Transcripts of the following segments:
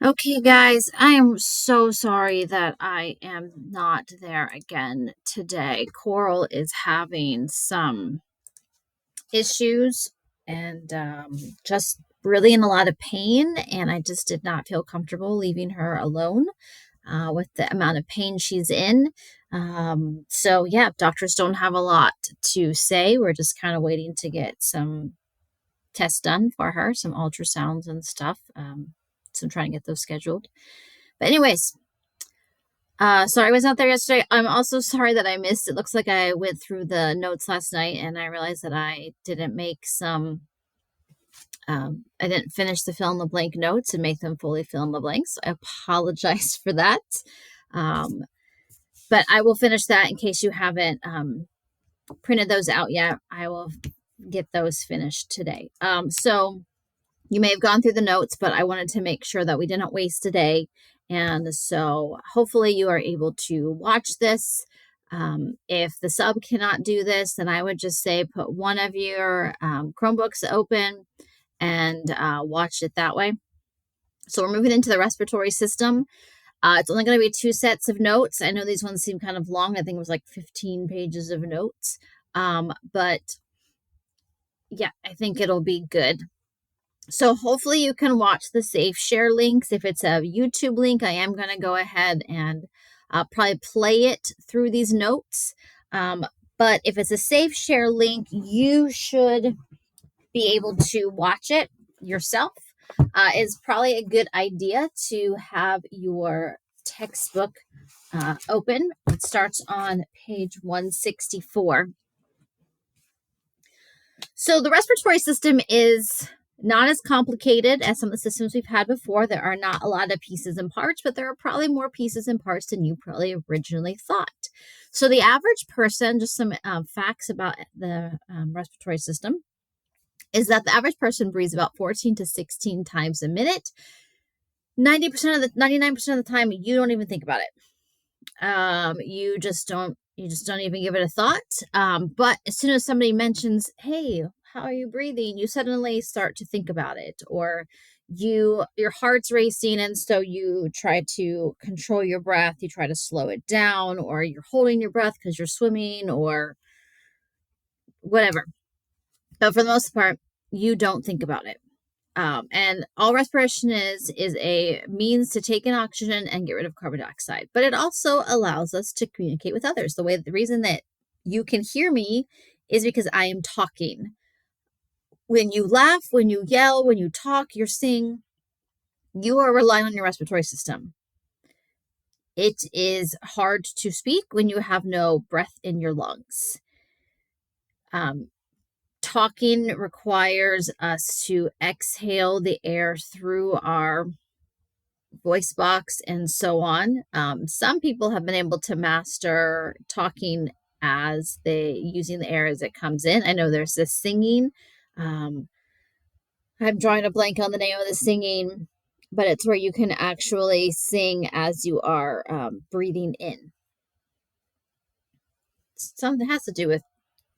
Okay, guys, I am so sorry that I am not there again today. Coral is having some issues and just really in a lot of pain, and I just did not feel comfortable leaving her alone with the amount of pain she's in. So, yeah, doctors don't have a lot to say. We're just kind of waiting to get some tests done for her, some ultrasounds and stuff. So, I'm trying to get those scheduled. But anyways, sorry I was not there yesterday. I'm also sorry that I missed. It looks like I went through the notes last night and I realized that I didn't make some. I didn't finish the fill in the blank notes and make them fully fill in the blanks. I apologize for that. Um, but I will finish that in case you haven't printed those out yet. I will get those finished today. So you may have gone through the notes, but I wanted to make sure that we didn't waste a day. And so hopefully you are able to watch this. If the sub cannot do this, then I would just say put one of your Chromebooks open and watch it that way. So we're moving into the respiratory system. It's only going to be 2 sets of notes. I know these ones seem kind of long. I think it was like 15 pages of notes. But yeah, I think it'll be good. So hopefully you can watch the safe share links. If it's a YouTube link, I am going to go ahead and probably play it through these notes. But if it's a safe share link, you should be able to watch it yourself. It's probably a good idea to have your textbook open. It starts on page 164. So the respiratory system is not as complicated as some of the systems we've had before. There are not a lot of pieces and parts, but there are probably more pieces and parts than you probably originally thought. So the average person, just some facts about the respiratory system, is that the average person breathes about 14 to 16 times a minute. 99% of the time, you don't even think about it. You just don't even give it a thought. But as soon as somebody mentions, hey, how are you breathing, you suddenly start to think about it, or your heart's racing, and so you try to control your breath, you try to slow it down, or you're holding your breath because you're swimming or whatever. But for the most part, you don't think about it. And all respiration is a means to take in oxygen and get rid of carbon dioxide. But it also allows us to communicate with others. The reason that you can hear me is because I am talking. When you laugh, when you yell, when you talk, you sing, you are relying on your respiratory system. It is hard to speak when you have no breath in your lungs. Talking requires us to exhale the air through our voice box and so on. Some people have been able to master talking as they using the air as it comes in. I know there's this singing. Um, I'm drawing a blank on the name of the singing, but it's where you can actually sing as you are breathing in. Something has to do with,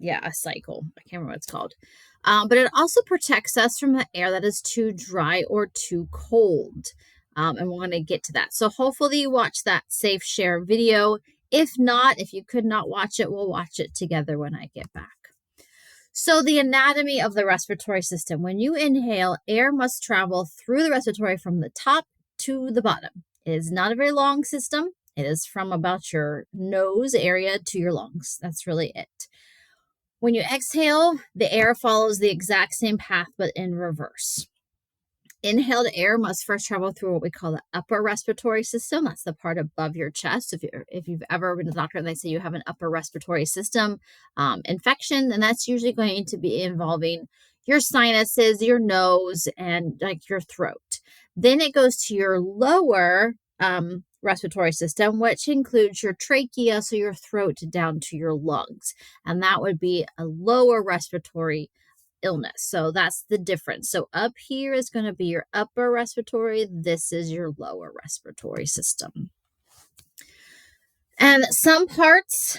yeah, a cycle. I can't remember what it's called. But it also protects us from the air that is too dry or too cold. And we're going to get to that. So hopefully you watch that safe share video. If not, if you could not watch it, we'll watch it together when I get back. So the anatomy of the respiratory system. When you inhale, air must travel through the respiratory from the top to the bottom. It is not a very long system. It is from about your nose area to your lungs. That's really it. When you exhale, the air follows the exact same path, but in reverse. Inhaled air must first travel through what we call the upper respiratory system. That's the part above your chest. If you've ever been to the doctor and they say you have an upper respiratory system infection, then that's usually going to be involving your sinuses, your nose, and like your throat. Then it goes to your lower respiratory system, which includes your trachea, so your throat down to your lungs. And that would be a lower respiratory illness. So that's the difference. So up here is going to be your upper respiratory. This is your lower respiratory system. And some parts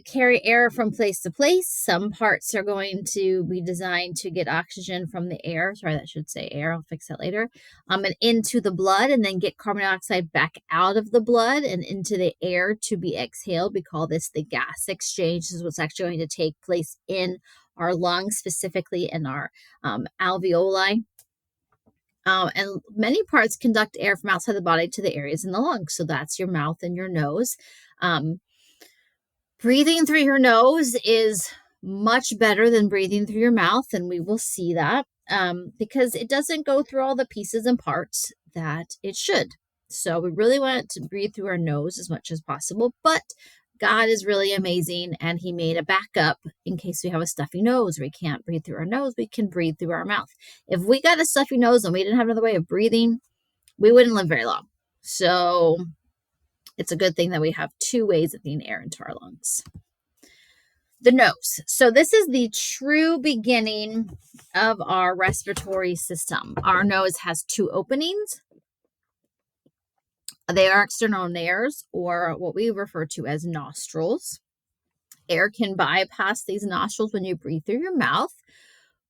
carry air from place to place. Some parts are going to be designed to get oxygen from the air. Sorry, that should say air. I'll fix that later. And into the blood, and then get carbon dioxide back out of the blood and into the air to be exhaled. We call this the gas exchange. This is what's actually going to take place in our lungs, specifically in our alveoli. And many parts conduct air from outside the body to the areas in the lungs. So that's your mouth and your nose. Um, Breathing through your nose is much better than breathing through your mouth, and we will see that because it doesn't go through all the pieces and parts that it should. So we really want to breathe through our nose as much as possible, but God is really amazing, and He made a backup in case we have a stuffy nose or we can't breathe through our nose. We can breathe through our mouth. If we got a stuffy nose and we didn't have another way of breathing, we wouldn't live very long. So it's a good thing that we have two ways of getting air into our lungs. The nose. So this is the true beginning of our respiratory system. Our nose has two openings. They are external nares, or what we refer to as nostrils. Air can bypass these nostrils when you breathe through your mouth,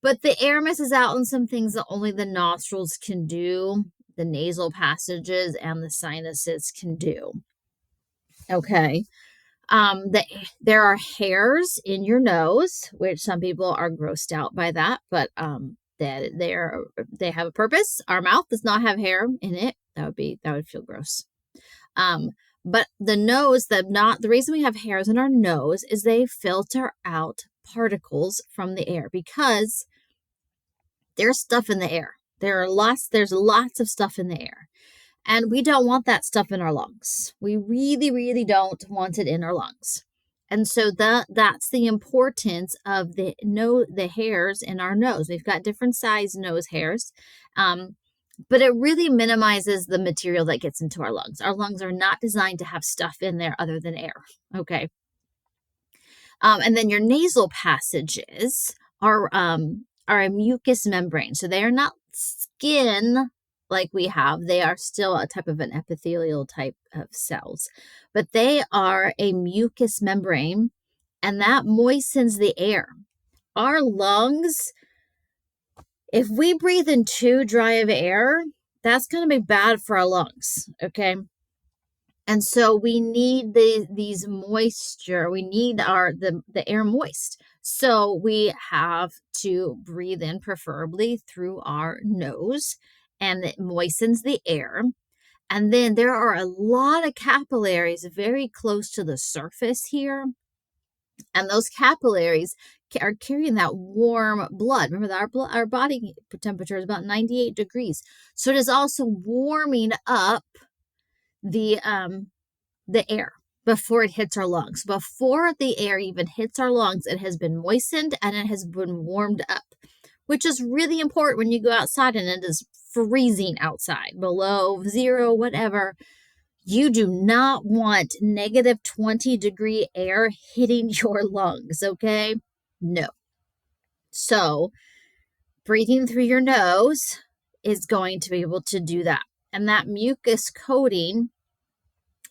but the air misses out on some things that only the nostrils can do, the nasal passages and the sinuses can do. Okay. There are hairs in your nose, which some people are grossed out by that, but that they have a purpose. Our mouth does not have hair in it. That would feel gross. But the nose, the reason we have hairs in our nose is they filter out particles from the air because there's stuff in the air. There's lots of stuff in the air. And we don't want that stuff in our lungs. We really, really don't want it in our lungs. And so that's the importance of the hairs in our nose. We've got different size nose hairs, but it really minimizes the material that gets into our lungs. Our lungs are not designed to have stuff in there other than air. Okay. And then your nasal passages are a mucous membrane. So they are not skin like we have. They are still a type of an epithelial type of cells, but they are a mucous membrane, and that moistens the air. Our lungs, if we breathe in too dry of air, that's going to be bad for our lungs. Okay. And so we need these moisture. We need the air moist. So we have to breathe in preferably through our nose, and it moistens the air. And then there are a lot of capillaries very close to the surface here. And those capillaries are carrying that warm blood. Remember that our body temperature is about 98 degrees. So it is also warming up the air before it hits our lungs. Before the air even hits our lungs, it has been moistened and it has been warmed up, which is really important when you go outside and it is freezing outside, below zero, whatever. You do not want negative 20-degree air hitting your lungs, okay? No. So breathing through your nose is going to be able to do that. And that mucus coating,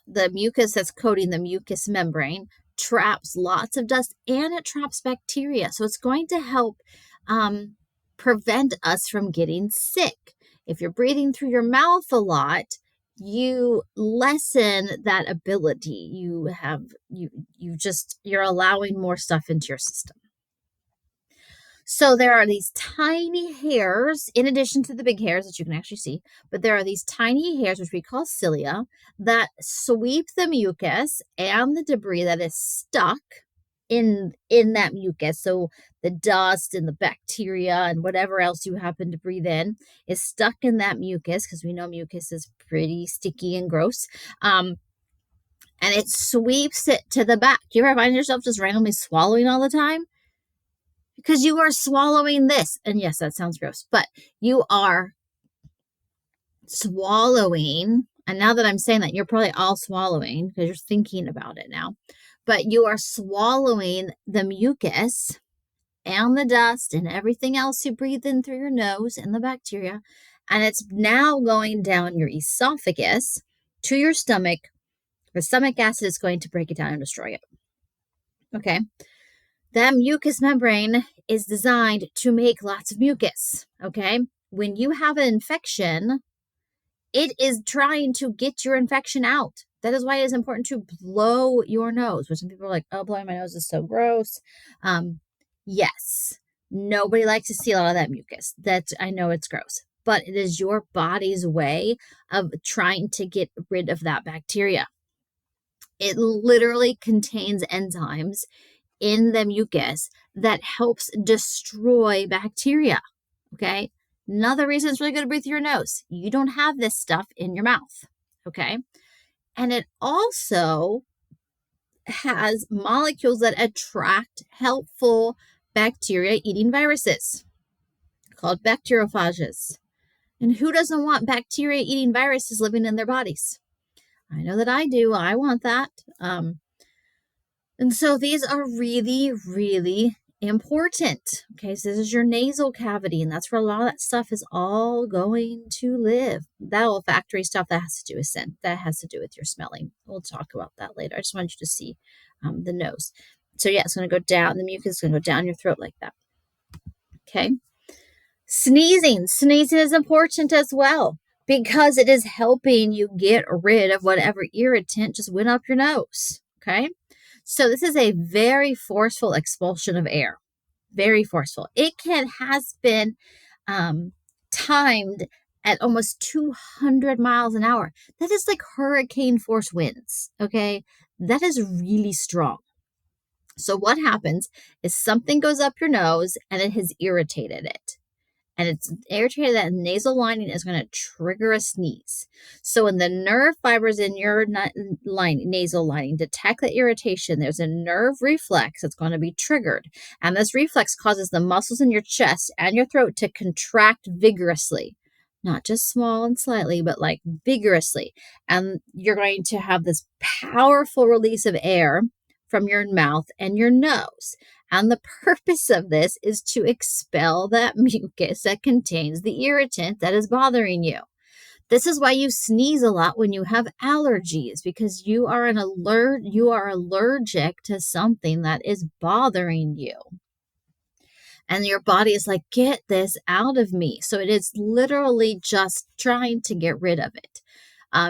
the mucus that's coating the mucous membrane, traps lots of dust and it traps bacteria. So it's going to help prevent us from getting sick. If you're breathing through your mouth a lot, you lessen that ability. You're allowing more stuff into your system. So there are these tiny hairs, in addition to the big hairs that you can actually see, but there are these tiny hairs, which we call cilia, that sweep the mucus and the debris that is stuck in that mucus. So the dust and the bacteria and whatever else you happen to breathe in is stuck in that mucus, because we know mucus is pretty sticky and gross. And it sweeps it to the back. You ever find yourself just randomly swallowing all the time? Because you are swallowing this. And yes, that sounds gross, but you are swallowing. And now that I'm saying that, you're probably all swallowing because you're thinking about it now. But you are swallowing the mucus and the dust and everything else you breathe in through your nose and the bacteria. And it's now going down your esophagus to your stomach, The stomach acid is going to break it down and destroy it. Okay. That mucous membrane is designed to make lots of mucus. Okay. When you have an infection, it is trying to get your infection out. That is why it is important to blow your nose, which some people are like, oh, blowing my nose is so gross. Yes, nobody likes to see a lot of that mucus. I know it's gross, but it is your body's way of trying to get rid of that bacteria. It literally contains enzymes in the mucus that helps destroy bacteria. Okay. Another reason it's really good to breathe through your nose. You don't have this stuff in your mouth. Okay. And it also has molecules that attract helpful bacteria eating viruses called bacteriophages. And who doesn't want bacteria eating viruses living in their bodies? I know that I do. I want that. And so these are really, really important. Okay, so this is your nasal cavity, and that's where a lot of that stuff is all going to live. That olfactory stuff that has to do with scent, that has to do with your smelling. We'll talk about that later. I just want you to see the nose. So yeah, it's going to go down. The mucus is going to go down your throat like that. Okay. Sneezing is important as well because it is helping you get rid of whatever irritant just went up your nose. Okay. So this is a very forceful expulsion of air. Very forceful. It has been timed at almost 200 miles an hour. That is like hurricane force winds. Okay. That is really strong. So what happens is something goes up your nose and it has irritated it. And it's irritated, that nasal lining is going to trigger a sneeze. So when the nerve fibers in your nasal lining detect the irritation, there's a nerve reflex that's going to be triggered. And this reflex causes the muscles in your chest and your throat to contract vigorously. Not just small and slightly, but like vigorously. And you're going to have this powerful release of air from your mouth and your nose. And the purpose of this is to expel that mucus that contains the irritant that is bothering you. This is why you sneeze a lot when you have allergies, because you are allergic to something that is bothering you. And your body is like, get this out of me. So it is literally just trying to get rid of it.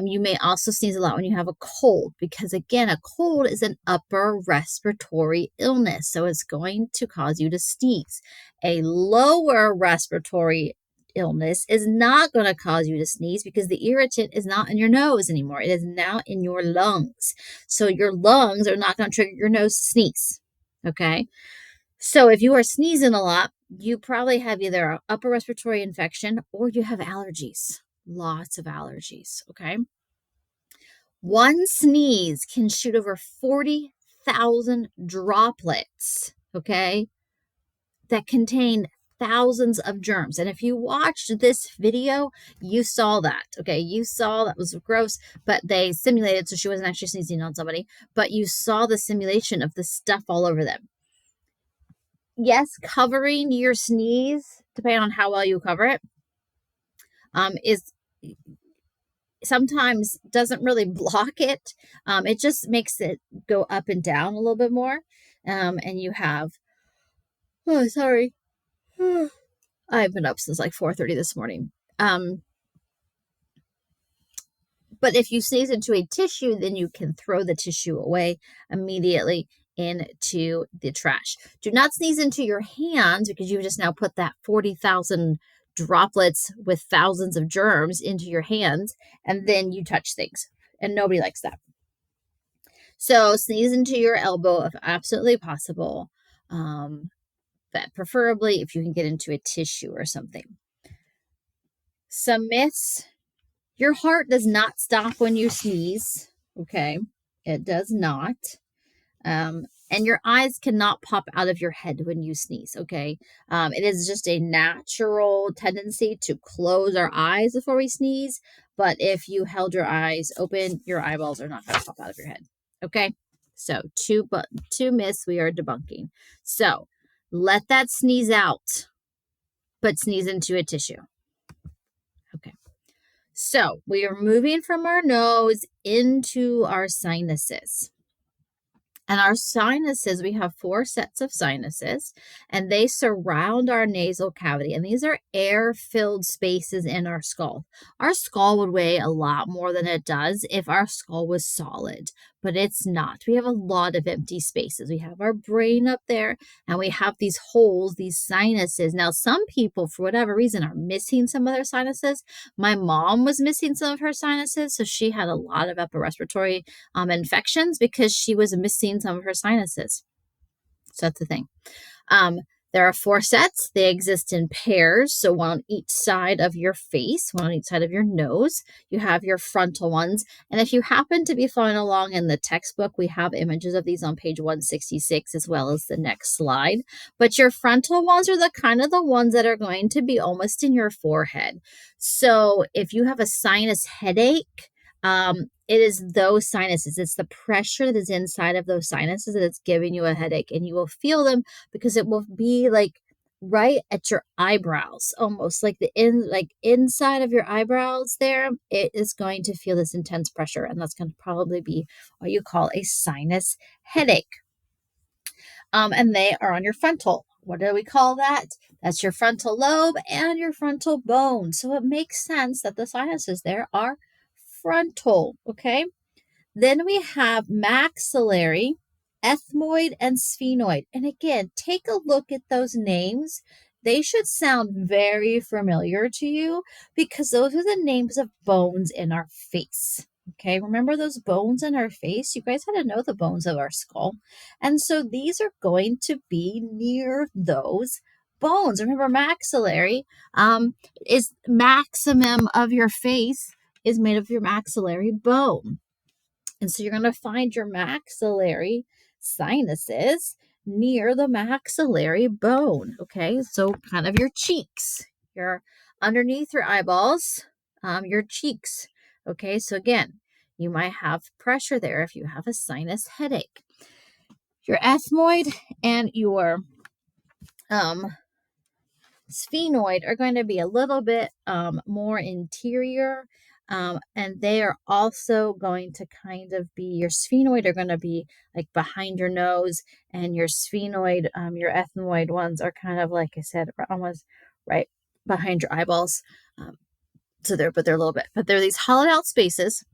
You may also sneeze a lot when you have a cold, because again, a cold is an upper respiratory illness. So it's going to cause you to sneeze. A lower respiratory illness is not going to cause you to sneeze because the irritant is not in your nose anymore. It is now in your lungs. So your lungs are not going to trigger your nose to sneeze. Okay. So if you are sneezing a lot, you probably have either an upper respiratory infection or you have allergies. Lots of allergies, okay? One sneeze can shoot over 40,000 droplets, okay, that contain thousands of germs. And if you watched this video, you saw that, okay? You saw that was gross, but they simulated, so she wasn't actually sneezing on somebody, but you saw the simulation of the stuff all over them. Yes, covering your sneeze, depending on how well you cover it, is sometimes doesn't really block it. It just makes it go up and down a little bit more. And you have, oh, sorry. I've been up since like 4:30 this morning. But if you sneeze into a tissue, then you can throw the tissue away immediately into the trash. Do not sneeze into your hands, because you've just now put that 40,000 droplets with thousands of germs into your hands, and then you touch things, and nobody likes that. So sneeze into your elbow if absolutely possible, but preferably if you can get into a tissue or something. Some myths. Your heart does not stop when you sneeze. Okay. It does not. And your eyes cannot pop out of your head when you sneeze. Okay. It is just a natural tendency to close our eyes before we sneeze. But if you held your eyes open, your eyeballs are not going to pop out of your head. Okay. So two myths we are debunking. So let that sneeze out, but sneeze into a tissue. Okay. So we are moving from our nose into our sinuses. And our sinuses, we have 4 sets of sinuses, and they surround our nasal cavity. And these are air-filled spaces in our skull. Our skull would weigh a lot more than it does if our skull was solid, but it's not. We have a lot of empty spaces. We have our brain up there, and we have these holes, these sinuses. Now, some people, for whatever reason, are missing some of their sinuses. My mom was missing some of her sinuses, so she had a lot of upper respiratory infections because she was missing some of her sinuses. So that's the thing. Um, there are 4 sets. They exist in pairs, so one on each side of your face, one on each side of your nose. You have your frontal ones. And if you happen to be following along in the textbook, we have images of these on page 166 as well as the next slide. But your frontal ones are the kind of the ones that are going to be almost in your forehead. So if you have a sinus headache, it is those sinuses. It's the pressure that is inside of those sinuses that is giving you a headache, and you will feel them because it will be like right at your eyebrows, almost like inside of your eyebrows there. It is going to feel this intense pressure, and that's going to probably be what you call a sinus headache. And they are on your frontal. What do we call that? That's your frontal lobe and your frontal bone. So it makes sense that the sinuses there are frontal, okay? Then we have maxillary, ethmoid, and sphenoid. And again, take a look at those names. They should sound very familiar to you because those are the names of bones in our face. Okay, remember those bones in our face? You guys had to know the bones of our skull. And so these are going to be near those bones. Remember, maxillary is maximum of your face is made of your maxillary bone. And so you're going to find your maxillary sinuses near the maxillary bone. Okay, so kind of your cheeks, your underneath your eyeballs, your cheeks. Okay, so again, you might have pressure there if you have a sinus headache. Your ethmoid and your sphenoid are going to be a little bit more interior. And they are also going to kind of be, your sphenoid are going to be like behind your nose, and your sphenoid, your ethmoid ones are kind of, like I said, almost right behind your eyeballs. But they're a little bit, but they're these hollowed out spaces,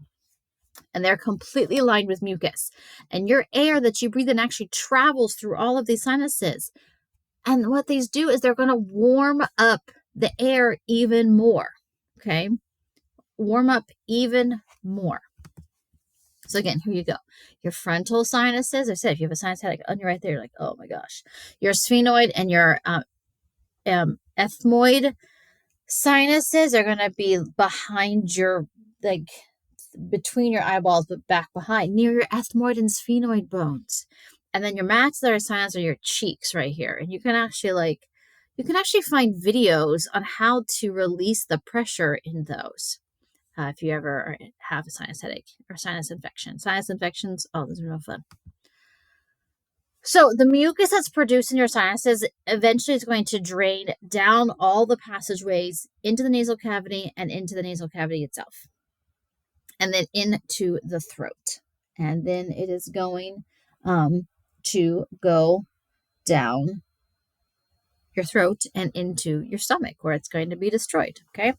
and they're completely lined with mucus. And your air that you breathe in actually travels through all of these sinuses. And what these do is they're going to warm up the air even more. Okay. Warm up even more. So again, here you go. Your frontal sinuses. I said, if you have a sinus headache on you right there, you're like, oh my gosh. Your sphenoid and your ethmoid sinuses are going to be behind your, like, between your eyeballs, but back behind, near your ethmoid and sphenoid bones. And then your maxillary sinus are your cheeks right here. And you can actually find videos on how to release the pressure in those. If you ever have a sinus headache or sinus infection. Sinus infections, oh, those are no fun. So the mucus that's produced in your sinuses eventually is going to drain down all the passageways into the nasal cavity and into the nasal cavity itself, and then into the throat. And then it is going to go down your throat and into your stomach, where it's going to be destroyed, okay?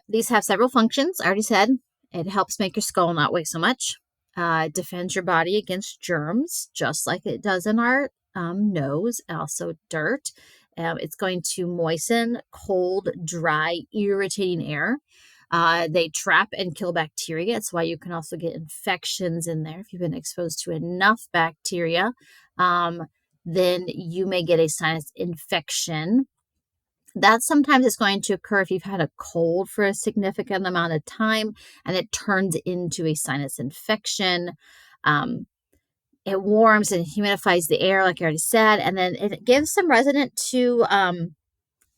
These have several functions. I already said it helps make your skull not weigh so much. It defends your body against germs, just like it does in our nose, also dirt. It's going to moisten cold, dry, irritating air. They trap and kill bacteria. That's why you can also get infections in there. If you've been exposed to enough bacteria, then you may get a sinus infection. That sometimes is going to occur if you've had a cold for a significant amount of time and it turns into a sinus infection. It warms and humidifies the air, like I already said, and then it gives some resonance to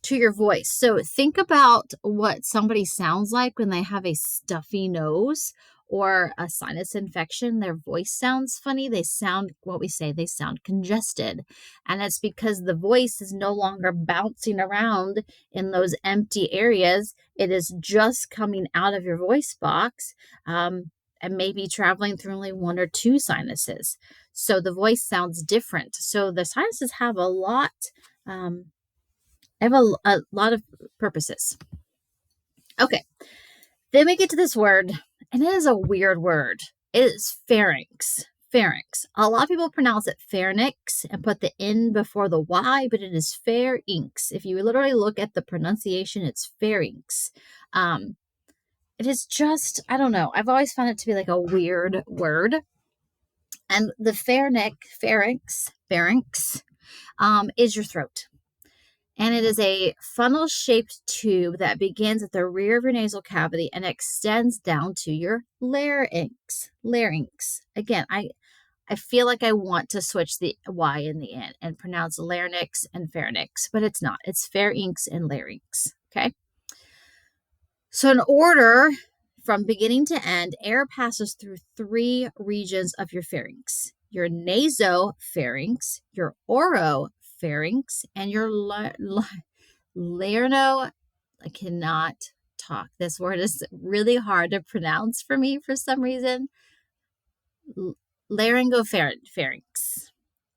your voice. So think about what somebody sounds like when they have a stuffy nose or a sinus infection, their voice sounds funny. They sound, what we say, they sound congested. And it's because the voice is no longer bouncing around in those empty areas. It is just coming out of your voice box, and maybe traveling through only one or two sinuses. So the voice sounds different. So the sinuses have a lot, a lot of purposes. Okay, then we get to this word, and it is a weird word. It is pharynx. Pharynx. A lot of people pronounce it pharynx and put the N before the Y, but it is pharynx. If you literally look at the pronunciation, it's pharynx. It is just, I don't know. I've always found it to be like a weird word. And the pharynx, is your throat. And it is a funnel-shaped tube that begins at the rear of your nasal cavity and extends down to your larynx. Larynx. Again, I feel like I want to switch the Y in the end and pronounce larynx and pharynx, but it's not. It's pharynx and larynx. Okay? So in order from beginning to end, air passes through three regions of your pharynx: your nasopharynx, your oropharynx, and your laryngo. I cannot talk. This word is really hard to pronounce for me for some reason. Laryngopharynx.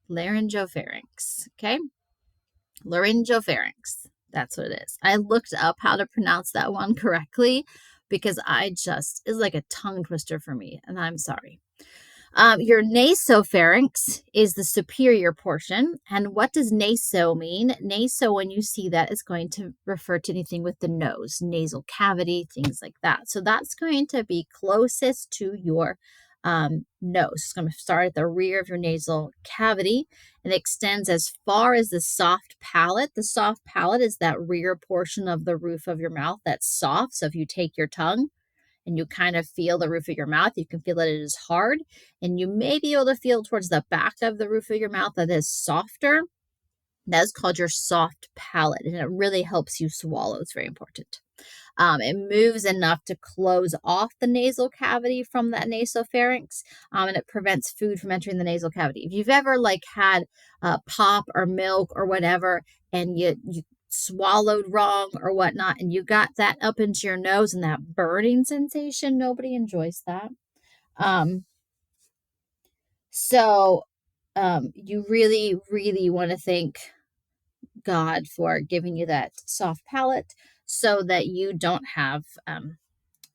Laryngopharynx. Okay? Laryngopharynx. That's what it is. I looked up how to pronounce that one correctly because it's like a tongue twister for me, and I'm sorry. Your nasopharynx is the superior portion. And what does naso mean? Naso, when you see that, is going to refer to anything with the nose, nasal cavity, things like that. So that's going to be closest to your nose. It's going to start at the rear of your nasal cavity and extends as far as the soft palate. The soft palate is that rear portion of the roof of your mouth that's soft. So if you take your tongue and you kind of feel the roof of your mouth, you can feel that it is hard, and you may be able to feel towards the back of the roof of your mouth that is softer. That is called your soft palate, and it really helps you swallow. It's very important. It moves enough to close off the nasal cavity from that nasopharynx, and it prevents food from entering the nasal cavity. If you've ever had pop or milk or whatever, and you swallowed wrong or whatnot, and you got that up into your nose and that burning sensation, nobody enjoys that. You really, really want to thank God for giving you that soft palate so that you don't have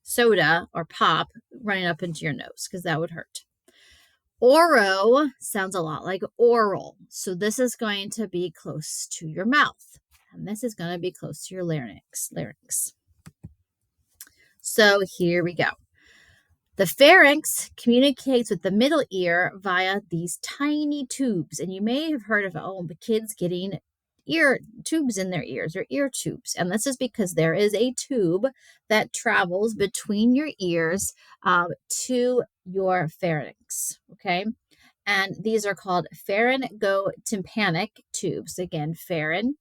soda or pop running up into your nose, because that would hurt. Oro sounds a lot like oral. So this is going to be close to your mouth. And this is going to be close to your larynx. So here we go. The pharynx communicates with the middle ear via these tiny tubes. And you may have heard of kids getting ear tubes in their ears, or ear tubes. And this is because there is a tube that travels between your ears to your pharynx. Okay. And these are called pharyngotympanic tubes. Again, pharyn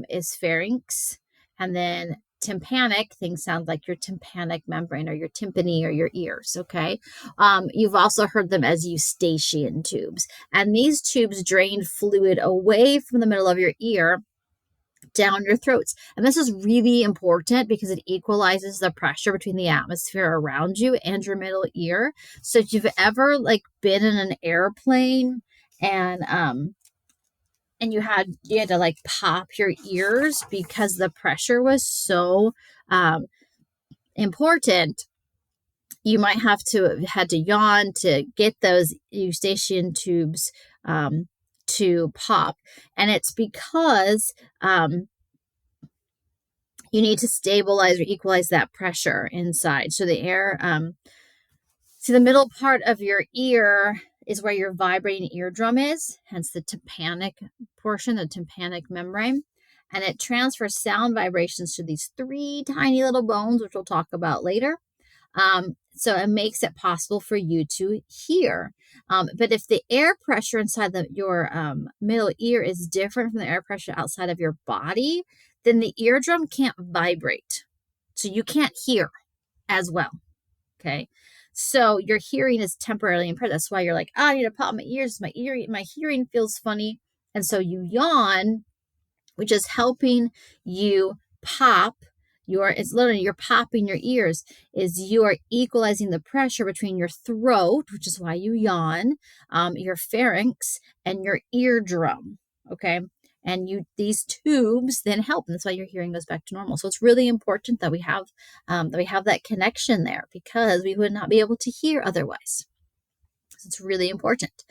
is pharynx, and then tympanic, things sound like your tympanic membrane or your tympany or your ears. Okay. You've also heard them as eustachian tubes, and these tubes drain fluid away from the middle of your ear down your throats. And this is really important because it equalizes the pressure between the atmosphere around you and your middle ear. So if you've ever been in an airplane and you had to pop your ears because the pressure was so important, you might have had to yawn to get those eustachian tubes to pop. And it's because you need to stabilize or equalize that pressure inside. So the air, the middle part of your ear is where your vibrating eardrum is, hence the tympanic portion, the tympanic membrane. And it transfers sound vibrations to these three tiny little bones, which we'll talk about later. So it makes it possible for you to hear. But if the air pressure inside your middle ear is different from the air pressure outside of your body, then the eardrum can't vibrate. So you can't hear as well. Okay. So your hearing is temporarily impaired. That's why you're like, I need to pop my ears. My hearing feels funny. And so you yawn, which is helping you pop it's literally you're popping your ears, is you are equalizing the pressure between your throat, which is why you yawn, your pharynx, and your eardrum. Okay. And these tubes then help, and that's why your hearing goes back to normal. So it's really important that we have that connection there, because we would not be able to hear otherwise. So it's really important.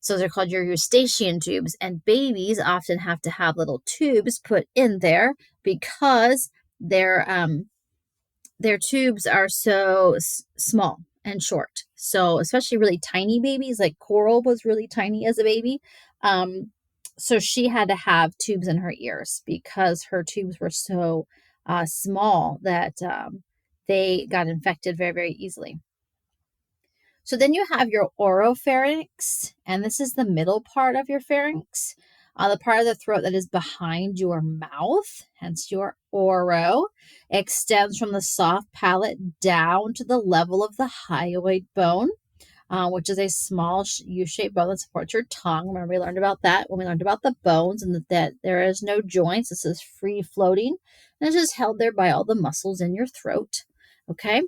So they're called your eustachian tubes, and babies often have to have little tubes put in there because their tubes are so small and short. So especially really tiny babies, like Coral was really tiny as a baby. So she had to have tubes in her ears because her tubes were so small that they got infected very, very easily. So then you have your oropharynx, and this is the middle part of your pharynx, the part of the throat that is behind your mouth, hence your oro, extends from the soft palate down to the level of the hyoid bone, which is a small U-shaped bone that supports your tongue. Remember, we learned about that when we learned about the bones, and that there is no joints. This is free floating, and it's just held there by all the muscles in your throat. Okay.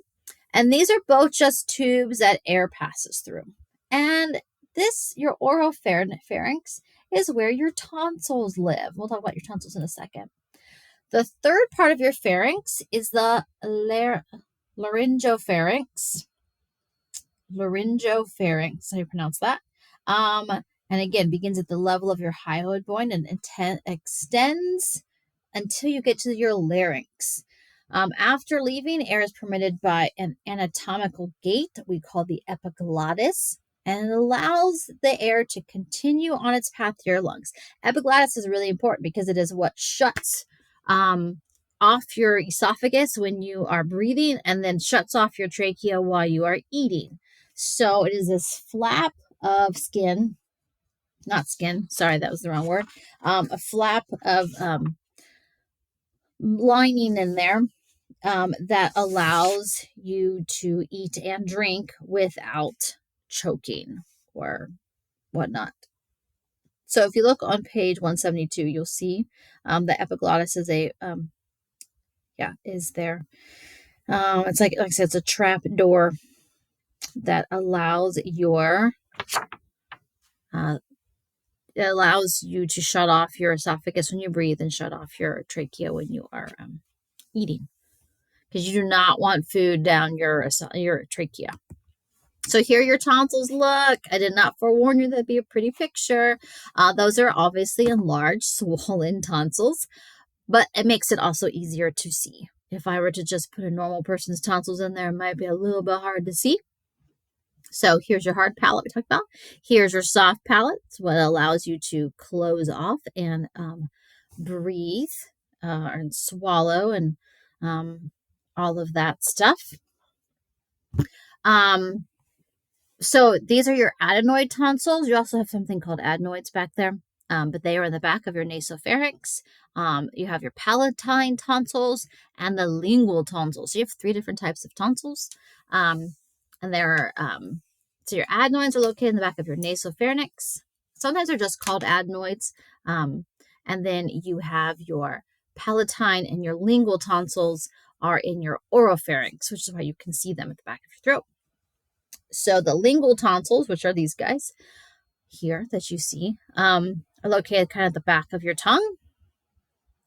And these are both just tubes that air passes through. And your oropharynx, is where your tonsils live. We'll talk about your tonsils in a second. The third part of your pharynx is the laryngopharynx. Laryngopharynx, how do you pronounce that? And again, begins at the level of your hyoid bone and extends until you get to your larynx. After leaving, air is permitted by an anatomical gate that we call the epiglottis, and it allows the air to continue on its path to your lungs. Epiglottis is really important because it is what shuts off your esophagus when you are breathing, and then shuts off your trachea while you are eating. So it is this flap of skin, not skin, sorry, that was the wrong word, a flap of lining in there that allows you to eat and drink without choking or whatnot. So if you look on page 172, you'll see the epiglottis is is there. It's like I said, it's a trap door that allows it allows you to shut off your esophagus when you breathe and shut off your trachea when you are eating, because you do not want food down your trachea. So here your tonsils look. I did not forewarn you that'd be a pretty picture. Those are obviously enlarged, swollen tonsils, but it makes it also easier to see. If I were to just put a normal person's tonsils in there, it might be a little bit hard to see. So here's your hard palate we talked about. Here's your soft palate. It's what allows you to close off and breathe and swallow and all of that stuff. So these are your adenoid tonsils. You also have something called adenoids back there, but they are in the back of your nasopharynx. You have your palatine tonsils and the lingual tonsils. So you have 3 different types of tonsils. And so your adenoids are located in the back of your nasopharynx. Sometimes they're just called adenoids. And then you have your palatine and your lingual tonsils are in your oropharynx, which is why you can see them at the back of your throat. So the lingual tonsils, which are these guys here that you see, are located kind of at the back of your tongue.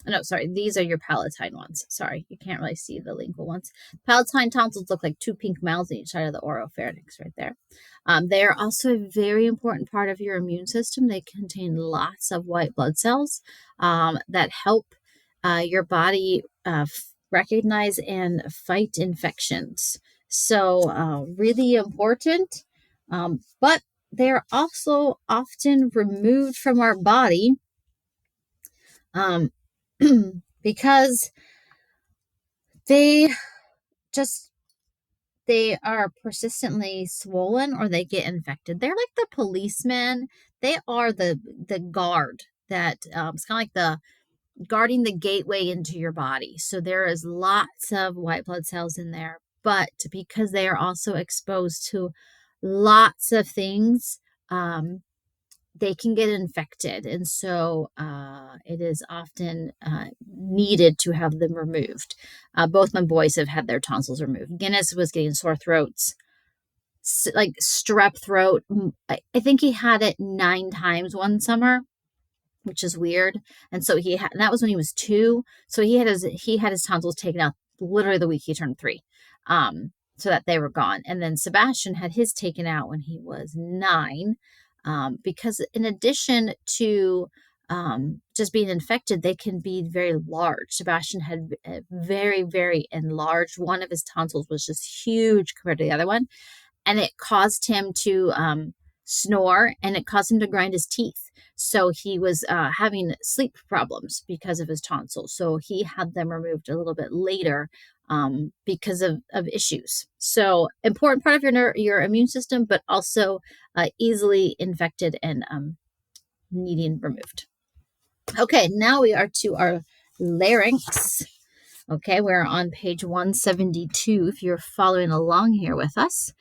No, sorry, these are your palatine ones. Sorry, you can't really see the lingual ones. Palatine tonsils look like 2 pink mouths on each side of the oropharynx right there. They are also a very important part of your immune system. They contain lots of white blood cells that help your body recognize and fight infections. So really important, but they're also often removed from our body because they are persistently swollen or they get infected. They're like the policemen. They are the guard that it's kind of like the guarding the gateway into your body. So there is lots of white blood cells in there, but because they are also exposed to lots of things, they can get infected. And so it is often needed to have them removed. Both my boys have had their tonsils removed. Guinness was getting sore throats, like strep throat. I think he had it 9 times one summer, which is weird. And so that was when he was 2. So he had his tonsils taken out literally the week he turned 3. So that they were gone. And then Sebastian had his taken out when he was 9. Because in addition to just being infected, they can be very large. Sebastian had a very, very enlarged. One of his tonsils was just huge compared to the other one. And it caused him to snore, and it caused him to grind his teeth. So he was having sleep problems because of his tonsils. So he had them removed a little bit later because of issues. So important part of your immune system, but also easily infected and needing removed. Okay, now we are to our larynx. Okay, we're on page 172 if you're following along here with us.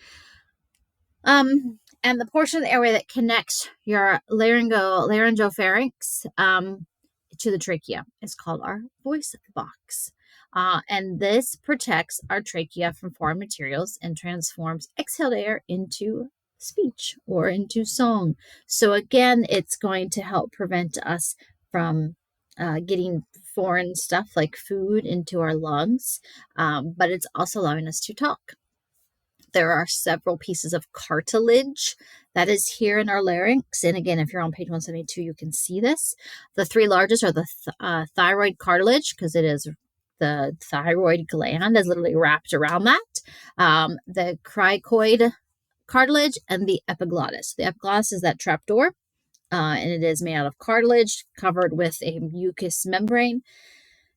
And the portion of the airway that connects your laryngopharynx to the trachea is called our voice box. And this protects our trachea from foreign materials and transforms exhaled air into speech or into song. So again, it's going to help prevent us from getting foreign stuff like food into our lungs, but it's also allowing us to talk. There are several pieces of cartilage that is here in our larynx. And again, if you're on page 172, you can see this. The 3 largest are the thyroid cartilage, because it is the thyroid gland is literally wrapped around that. The cricoid cartilage and the epiglottis. The epiglottis is that trapdoor, and it is made out of cartilage covered with a mucous membrane.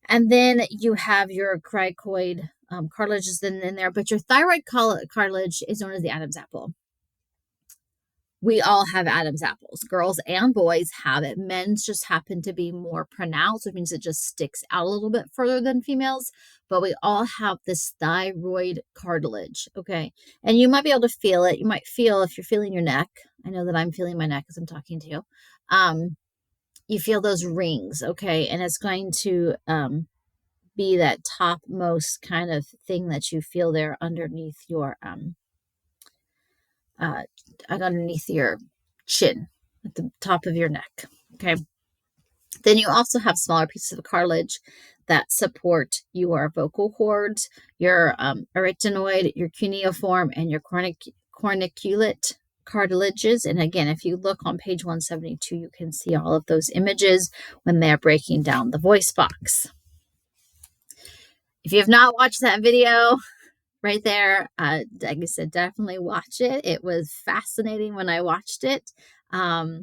And then you have your cricoid cartilage is in there, but your thyroid cartilage is known as the Adam's apple. We all have Adam's apples. Girls and boys have it. Men's just happen to be more pronounced, which means it just sticks out a little bit further than females. But we all have this thyroid cartilage, okay? And you might be able to feel it. You might feel if you're feeling your neck. I know that I'm feeling my neck as I'm talking to you. You feel those rings, okay? And it's going to be that topmost kind of thing that you feel there underneath your chin, at the top of your neck. Okay. Then you also have smaller pieces of cartilage that support your vocal cords, your arytenoid, your cuneiform, and your corniculate cartilages. And again, if you look on page 172, you can see all of those images when they're breaking down the voice box. If you have not watched that video right there, like I said, definitely watch it. It was fascinating when I watched it. I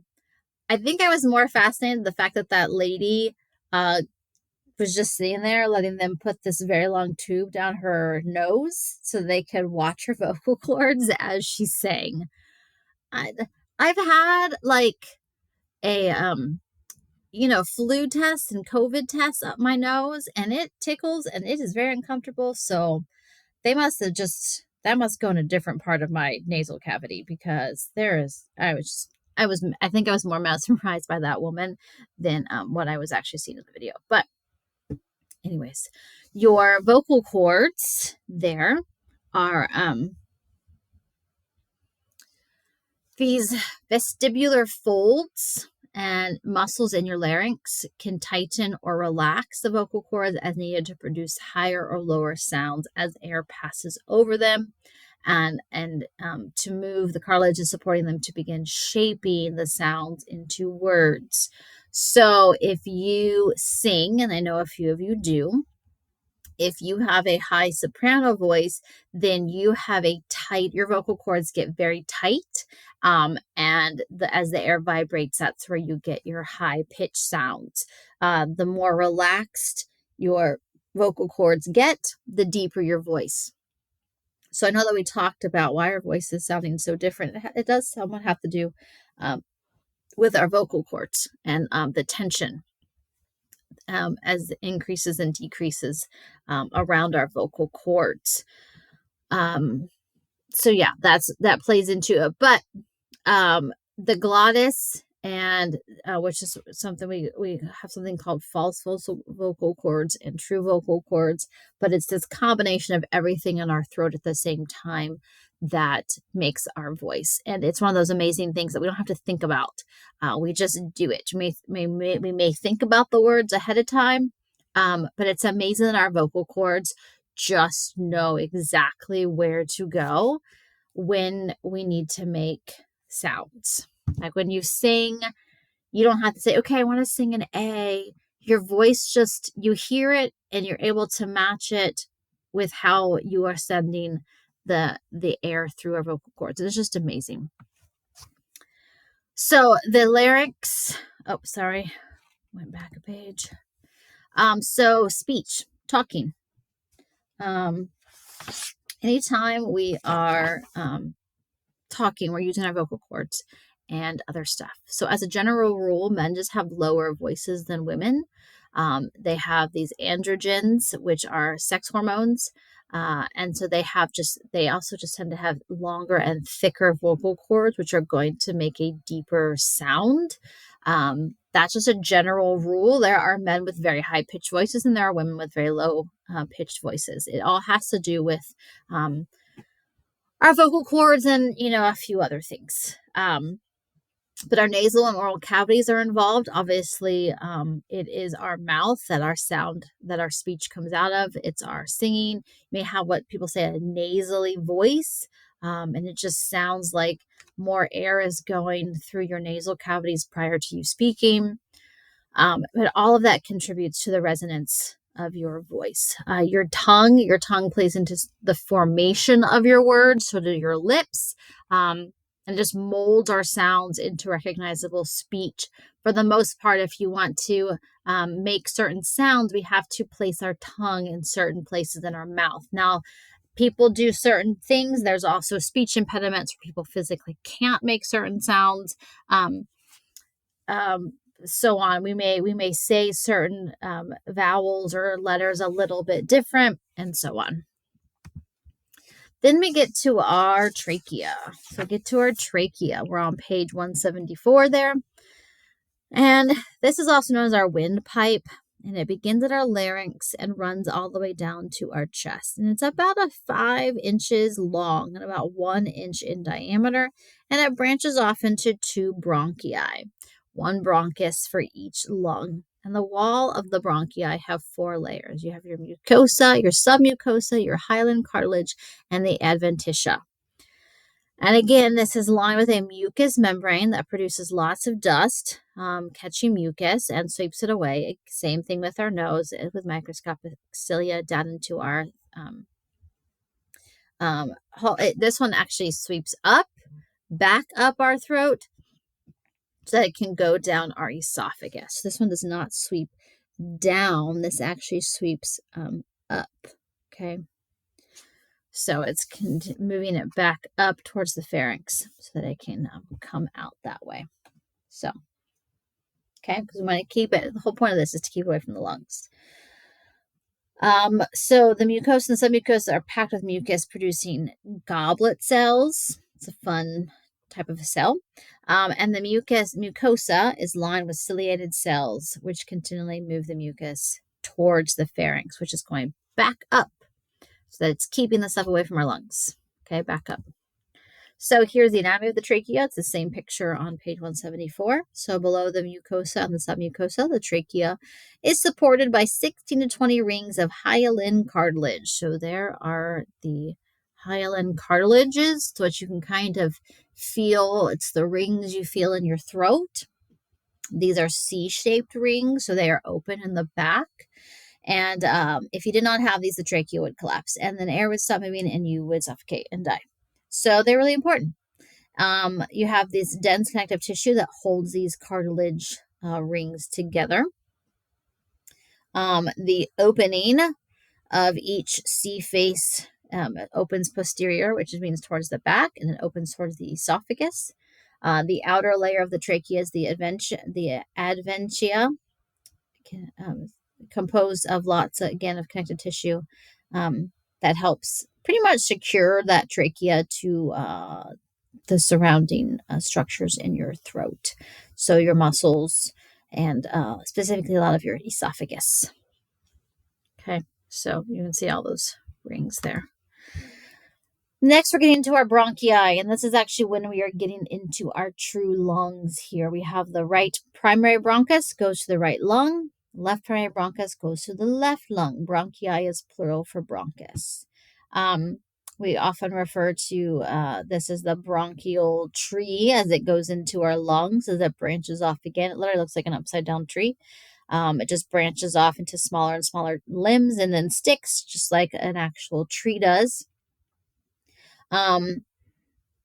think I was more fascinated the fact that lady was just sitting there letting them put this very long tube down her nose so they could watch her vocal cords as she sang. I've had like a flu tests and COVID tests up my nose, and it tickles and it is very uncomfortable. So that must go in a different part of my nasal cavity, because I think I was more mesmerized by that woman than what I was actually seeing in the video. But anyways, your vocal cords there are these vestibular folds, and muscles in your larynx can tighten or relax the vocal cords as needed to produce higher or lower sounds as air passes over them. And to move the cartilage is supporting them to begin shaping the sounds into words. So if you sing, and I know a few of you do, if you have a high soprano voice, then you have your vocal cords get very tight. And as the air vibrates, that's where you get your high pitch sounds. The more relaxed your vocal cords get, the deeper your voice. So I know that we talked about why our voice is sounding so different. It does somewhat have to do with our vocal cords and the tension as increases and decreases around our vocal cords. Um, so yeah, that plays into it. But the glottis and which is something we have something called false vocal cords and true vocal cords, but it's this combination of everything in our throat at the same time that makes our voice. And it's one of those amazing things that we don't have to think about. We just do it. We may think about the words ahead of time, but it's amazing that our vocal cords just know exactly where to go when we need to make sounds. Like when you sing, you don't have to say, okay, I want to sing an A. Your voice just, you hear it and you're able to match it with how you are sending the air through our vocal cords. It's just amazing. So the larynx, oh, sorry, went back a page. So speech, talking. Anytime we are talking, we're using our vocal cords and other stuff. So, as a general rule, men just have lower voices than women. They have these androgens, which are sex hormones. And so they also just tend to have longer and thicker vocal cords, which are going to make a deeper sound. That's just a general rule. There are men with very high pitched voices, and there are women with very low pitched voices. It all has to do with our vocal cords and a few other things, but our nasal and oral cavities are involved. Obviously, it is our mouth that our speech comes out of. It's our singing. You may have what people say a nasally voice, and it just sounds like more air is going through your nasal cavities prior to you speaking. But all of that contributes to the resonance of your voice. Your tongue plays into the formation of your words, so do your lips, and just molds our sounds into recognizable speech. For the most part, if you want to make certain sounds, we have to place our tongue in certain places in our mouth. Now, people do certain things. There's also speech impediments where people physically can't make certain sounds. Um, um, so on. We may say certain vowels or letters a little bit different, and so on. Then we get to our trachea. So get to our trachea. We're on page 174 there. And this is also known as our windpipe. And it begins at our larynx and runs all the way down to our chest. And it's about 5 inches long and about 1 inch in diameter. And it branches off into 2 bronchi, 1 bronchus for each lung. And the wall of the bronchi have 4 layers. You have your mucosa, your submucosa, your hyaline cartilage, and the adventitia. And again, this is lined with a mucous membrane that produces lots of dust, catching mucus and sweeps it away. Same thing with our nose, with microscopic cilia down into our. This one actually sweeps back up our throat, so that it can go down our esophagus. This one does not sweep down. This actually sweeps up. Okay. So it's moving it back up towards the pharynx so that it can come out that way. So, okay, because we want to keep it. The whole point of this is to keep away from the lungs. So the mucosa and submucosa are packed with mucus, producing goblet cells. It's a fun type of a cell. And the mucosa is lined with ciliated cells, which continually move the mucus towards the pharynx, which is going back up, so that it's keeping the stuff away from our lungs. Okay, back up. So here's the anatomy of the trachea. It's the same picture on page 174. So below the mucosa and the submucosa, the trachea is supported by 16 to 20 rings of hyaline cartilage. So there are the hyaline cartilages, what you can kind of feel. It's the rings you feel in your throat. These are C-shaped rings, so they are open in the back. And if you did not have these, the trachea would collapse, and then air would stop moving, and you would suffocate and die. So they're really important. You have this dense connective tissue that holds these cartilage rings together. The opening of each C face opens posterior, which means towards the back, and it opens towards the esophagus. The outer layer of the trachea is the adventia, composed of lots, again, of connective tissue that helps pretty much secure that trachea to the surrounding structures in your throat. So your muscles and specifically a lot of your esophagus. Okay, so you can see all those rings there. Next, we're getting into our bronchi, and this is actually when we are getting into our true lungs here. We have the right primary bronchus goes to the right lung, left primary bronchus goes to the left lung. Bronchi is plural for bronchus. We often refer to this as the bronchial tree as it goes into our lungs, as it branches off again. It literally looks like an upside down tree. It just branches off into smaller and smaller limbs and then sticks, just like an actual tree does.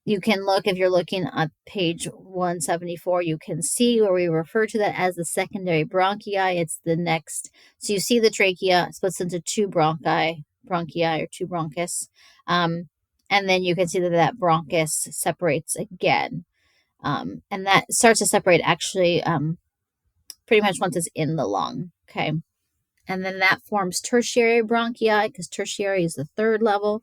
You can look, if you're looking at page 174, you can see where we refer to that as the secondary bronchi. It's the next. So you see the trachea splits into two bronchi or two bronchus. And then you can see that bronchus separates again. And that starts to separate actually pretty much once it's in the lung. Okay. And then that forms tertiary bronchi, because tertiary is the third level,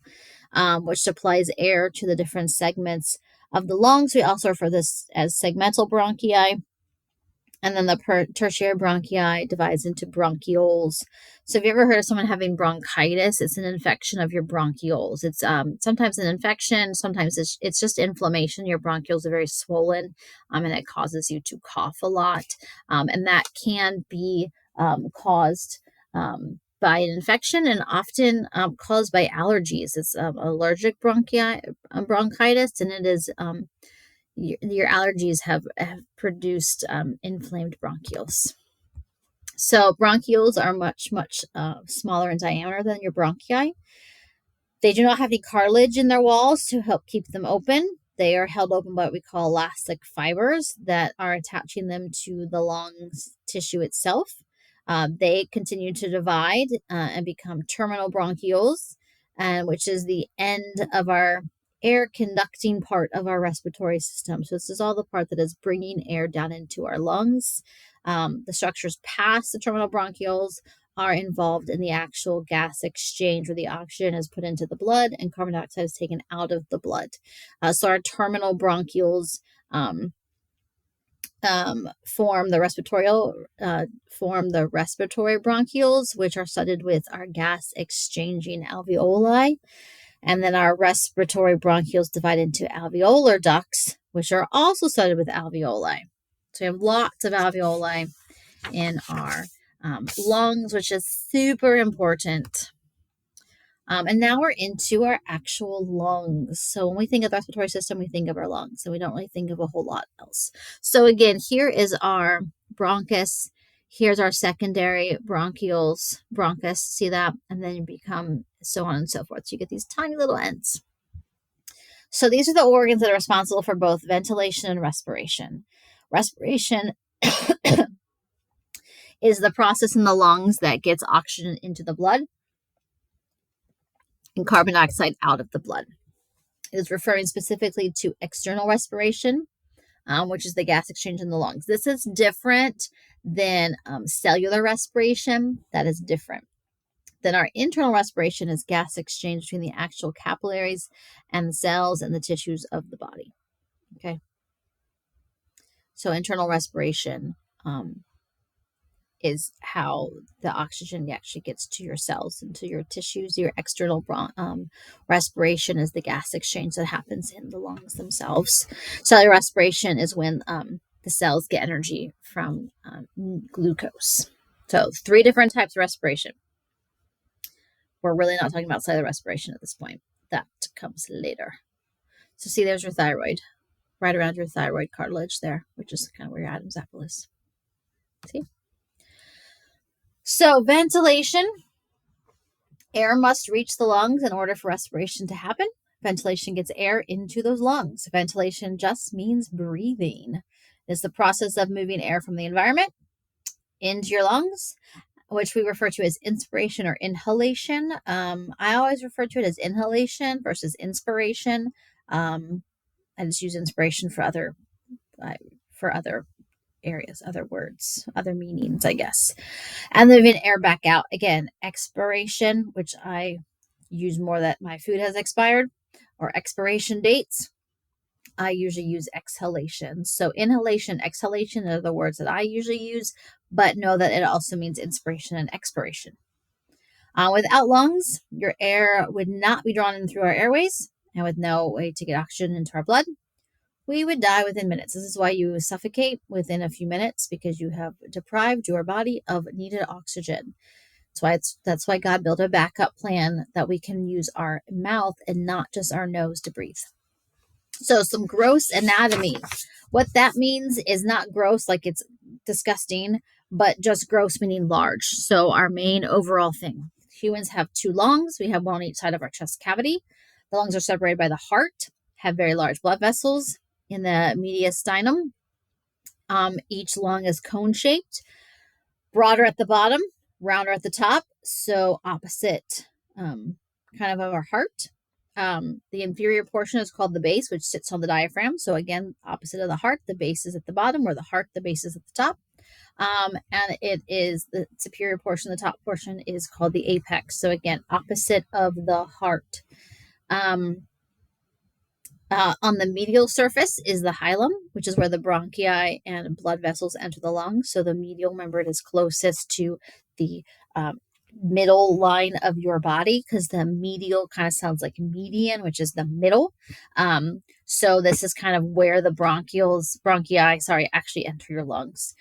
which supplies air to the different segments of the lungs. We also refer to this as segmental bronchi. And then the tertiary bronchi divides into bronchioles. So, have you ever heard of someone having bronchitis? It's an infection of your bronchioles. It's sometimes an infection, sometimes it's just inflammation. Your bronchioles are very swollen, and it causes you to cough a lot. And that can be caused by an infection and often caused by allergies. It's allergic bronchitis, and it is. Your allergies have produced inflamed bronchioles. So bronchioles are much smaller in diameter than your bronchi. They do not have any cartilage in their walls to help keep them open. They are held open by what we call elastic fibers that are attaching them to the lungs tissue itself. They continue to divide and become terminal bronchioles, which is the end of our air conducting part of our respiratory system. So this is all the part that is bringing air down into our lungs. The structures past the terminal bronchioles are involved in the actual gas exchange where the oxygen is put into the blood and carbon dioxide is taken out of the blood. So our terminal bronchioles form the respiratory bronchioles, which are studded with our gas exchanging alveoli. And then our respiratory bronchioles divide into alveolar ducts, which are also studded with alveoli. So we have lots of alveoli in our lungs, which is super important. And now we're into our actual lungs. So when we think of the respiratory system, we think of our lungs, and we don't really think of a whole lot else. So again, here is our bronchus. Here's our secondary bronchioles, bronchus, see that? And then you become so on and so forth. So you get these tiny little ends. So these are the organs that are responsible for both ventilation and respiration. Respiration is the process in the lungs that gets oxygen into the blood and carbon dioxide out of the blood. It is referring specifically to external respiration, which is the gas exchange in the lungs. This is different than cellular respiration. That is different. Then our internal respiration is gas exchange between the actual capillaries and the cells and the tissues of the body. Okay. So internal respiration is how the oxygen actually gets to your cells and to your tissues. Your external respiration is the gas exchange that happens in the lungs themselves. Cellular respiration is when the cells get energy from glucose. So 3 different types of respiration. We're really not talking about cellular respiration at this point. That comes later. So see, there's your thyroid, right around your thyroid cartilage there, which is kind of where your Adam's apple is. See? So ventilation, air must reach the lungs in order for respiration to happen. Ventilation gets air into those lungs. Ventilation just means breathing. It's the process of moving air from the environment into your lungs, which we refer to as inspiration or inhalation. I always refer to it as inhalation versus inspiration. I just use inspiration for other areas, other words, other meanings, I guess. And moving air back out. Again, expiration, which I use more that my food has expired or expiration dates, I usually use exhalation. So inhalation, exhalation are the words that I usually use, but know that it also means inspiration and expiration. Without lungs, your air would not be drawn in through our airways, and with no way to get oxygen into our blood, we would die within minutes. This is why you suffocate within a few minutes, because you have deprived your body of needed oxygen. That's why God built a backup plan that we can use our mouth and not just our nose to breathe. So some gross anatomy. What that means is not gross like it's disgusting, but just gross meaning large. So our main overall thing. Humans have 2 lungs. We have one on each side of our chest cavity. The lungs are separated by the heart, have very large blood vessels in the mediastinum. Each lung is cone-shaped, broader at the bottom, rounder at the top, so opposite kind of our heart. The inferior portion is called the base, which sits on the diaphragm. So again, opposite of the heart, the base is at the bottom, where the heart, the base is at the top. And it is the superior portion, the top portion is called the apex. So again, opposite of the heart. On the medial surface is the hilum, which is where the bronchi and blood vessels enter the lungs. So the medial membrane is closest to the middle line of your body, because the medial kind of sounds like median, which is the middle. So this is kind of where the bronchi actually enter your lungs.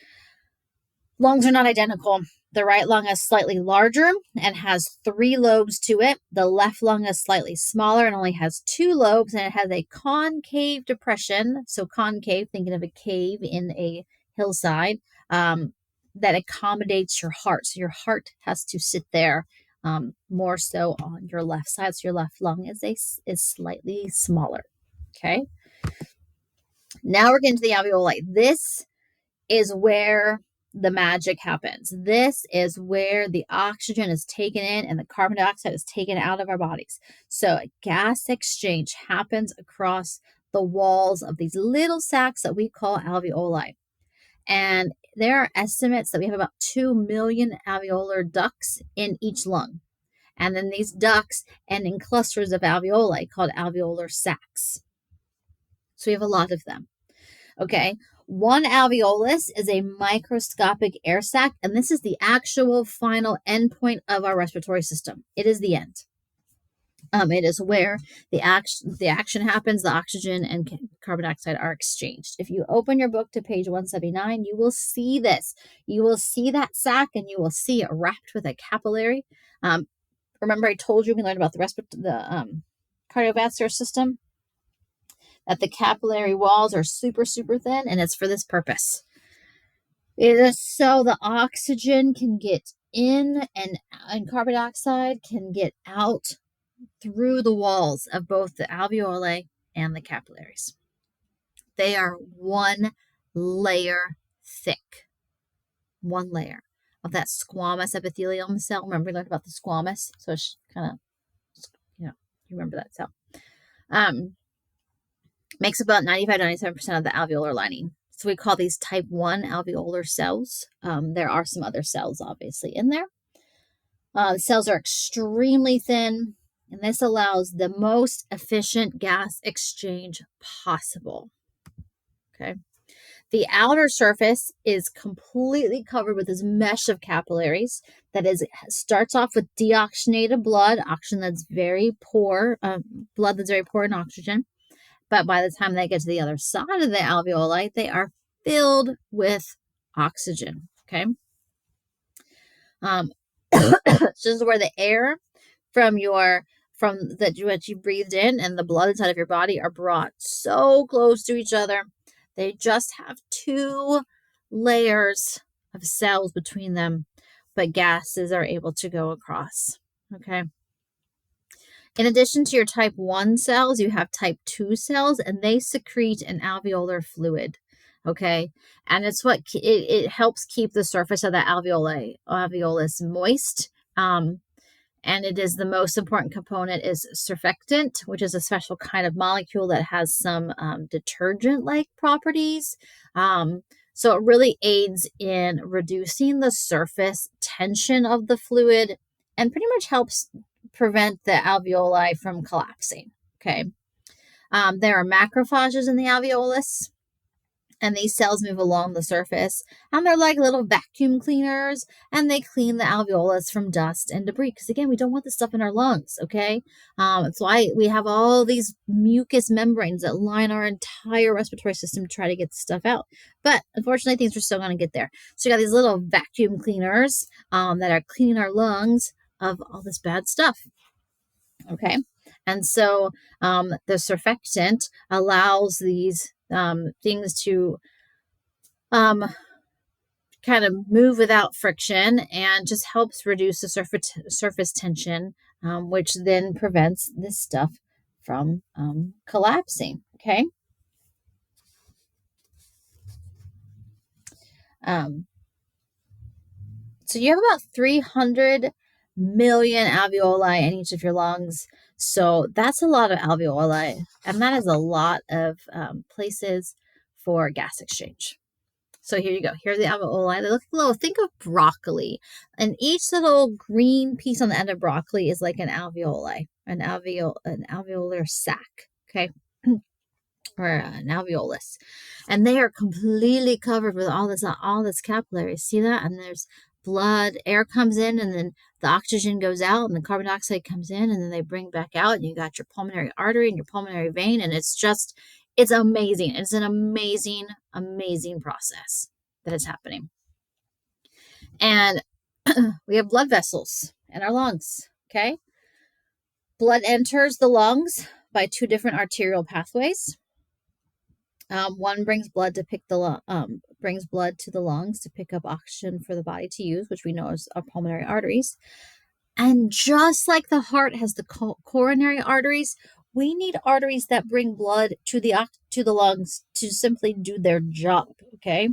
Lungs are not identical. The right lung is slightly larger and has 3 lobes to it. The left lung is slightly smaller and only has 2 lobes, and it has a concave depression. So concave, thinking of a cave in a hillside, that accommodates your heart. So your heart has to sit there more so on your left side. So your left lung is slightly smaller. Okay. Now we're getting to the alveoli. This is where the magic happens. This is where the oxygen is taken in and the carbon dioxide is taken out of our bodies. So gas exchange happens across the walls of these little sacs that we call alveoli. And there are estimates that we have about 2 million alveolar ducts in each lung. And then these ducts end in clusters of alveoli called alveolar sacs. So we have a lot of them. Okay. One alveolus is a microscopic air sac, and this is the actual final endpoint of our respiratory system. It is the end. It is where the action happens. The oxygen and carbon dioxide are exchanged. If you open your book to page 179, you will see this. You will see that sac, and you will see it wrapped with a capillary. Remember, I told you we learned about the cardiovascular system, that the capillary walls are super, super thin, and it's for this purpose. It is so the oxygen can get in and carbon dioxide can get out through the walls of both the alveoli and the capillaries. They are 1 layer thick. 1 layer of that squamous epithelium cell. Remember we learned about the squamous? So it's kind of, you remember that cell. Makes about 95-97% of the alveolar lining. So we call these type 1 alveolar cells. There are some other cells obviously in there. The cells are extremely thin, and this allows the most efficient gas exchange possible. Okay. The outer surface is completely covered with this mesh of capillaries that starts off with deoxygenated blood, oxygen that's very poor, blood that's very poor in oxygen. But by the time they get to the other side of the alveoli, they are filled with oxygen. Okay. This is where the air from what you breathed in and the blood inside of your body are brought so close to each other. They just have 2 layers of cells between them, but gases are able to go across. Okay. In addition to your type 1 cells, you have type 2 cells, and they secrete an alveolar fluid. Okay. And it's what it helps keep the surface of the alveolus moist. And it is the most important component is surfactant, which is a special kind of molecule that has some detergent-like properties. So it really aids in reducing the surface tension of the fluid and pretty much helps prevent the alveoli from collapsing. Okay. There are macrophages in the alveolus, and these cells move along the surface, and they're like little vacuum cleaners, and they clean the alveolus from dust and debris, because again, we don't want this stuff in our lungs. Okay. That's why we have all these mucous membranes that line our entire respiratory system to try to get the stuff out, but unfortunately things are still going to get there. So you got these little vacuum cleaners that are cleaning our lungs of all this bad stuff. Okay. And so the surfactant allows these things to kind of move without friction and just helps reduce the surface tension, which then prevents this stuff from collapsing. Okay. So you have about 300 million alveoli in each of your lungs. So that's a lot of alveoli, and that is a lot of places for gas exchange. So here you go. Here are the alveoli. They look little. Think of broccoli, and each little green piece on the end of broccoli is like an alveoli, an alveolar sac. Okay. Or an alveolus, and they are completely covered with all this capillaries. See that? And there's blood. Air comes in, and then the oxygen goes out, and the carbon dioxide comes in, and then they bring back out. And you got your pulmonary artery and your pulmonary vein, and it's amazing. It's an amazing process that is happening. And we have blood vessels in our lungs. Okay, blood enters the lungs by two different arterial pathways. One brings blood to the lungs to pick up oxygen for the body to use, which we know is our pulmonary arteries. And just like the heart has the coronary arteries, we need arteries that bring blood to the lungs to simply do their job. Okay,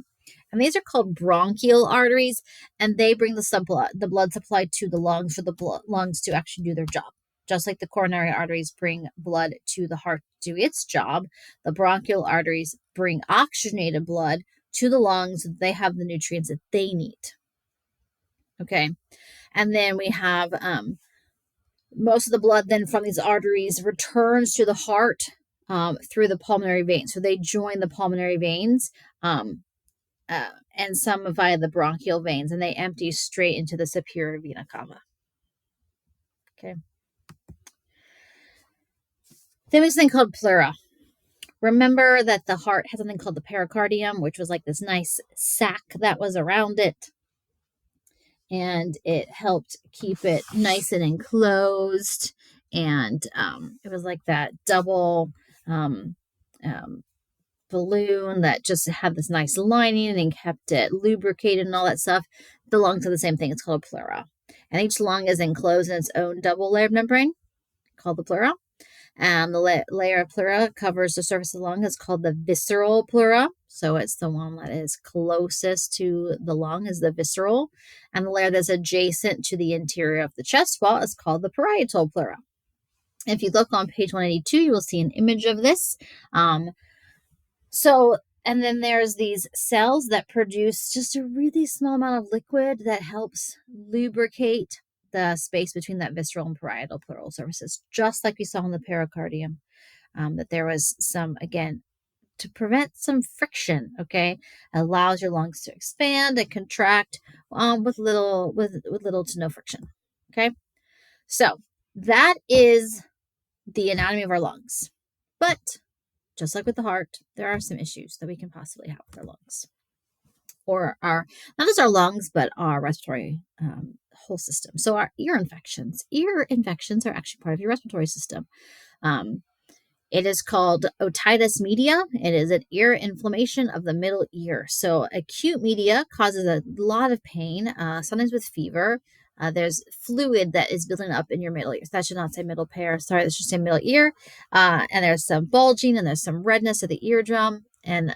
and these are called bronchial arteries, and they bring the blood supply to the lungs for the lungs to actually do their job. Just like the coronary arteries bring blood to the heart to do its job, the bronchial arteries bring oxygenated blood to the lungs so that they have the nutrients that they need. Okay. And then we have most of the blood then from these arteries returns to the heart through the pulmonary veins. So they join the pulmonary veins and some via the bronchial veins, and they empty straight into the superior vena cava. Okay. Then we have something called pleura. Remember that the heart has something called the pericardium, which was like this nice sac that was around it. And it helped keep it nice and enclosed. And it was like that double balloon that just had this nice lining and kept it lubricated and all that stuff. The lungs are the same thing. It's called a pleura. And each lung is enclosed in its own double-layered membrane called the pleura. And the layer of pleura covers the surface of the lung. It's called the visceral pleura. So it's the one that is closest to the lung is the visceral. And the layer that's adjacent to the interior of the chest wall is called the parietal pleura. If you look on page 182, you will see an image of this. And then there's these cells that produce just a really small amount of liquid that helps lubricate the space between that visceral and parietal pleural surfaces, just like we saw in the pericardium, that there was some, again, to prevent some friction. Okay, allows your lungs to expand and contract with little to no friction. Okay, so that is the anatomy of our lungs. But just like with the heart, there are some issues that we can possibly have with our lungs, or our not just our lungs, but our respiratory whole system. So our ear infections are actually part of your respiratory system. It is called otitis media. It is an ear inflammation of the middle ear. So acute media causes a lot of pain, sometimes with fever. There's fluid that is building up in your middle ear. So that should not say middle pair. Sorry, that should say middle ear. And there's some bulging, and there's some redness of the eardrum. And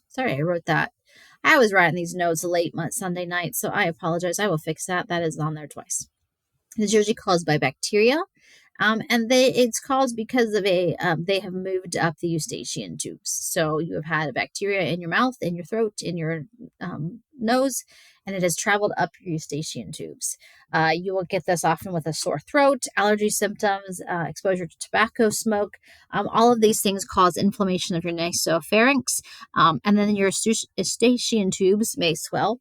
sorry, I wrote that. I was writing these notes late Sunday night, so I apologize. I will fix that. That is on there twice. It's usually caused by bacteria. And it's caused because of they have moved up the eustachian tubes. So you have had a bacteria in your mouth, in your throat, in your nose, and it has traveled up your eustachian tubes. You will get this often with a sore throat, allergy symptoms, exposure to tobacco smoke. All of these things cause inflammation of your nasopharynx, and then your eustachian tubes may swell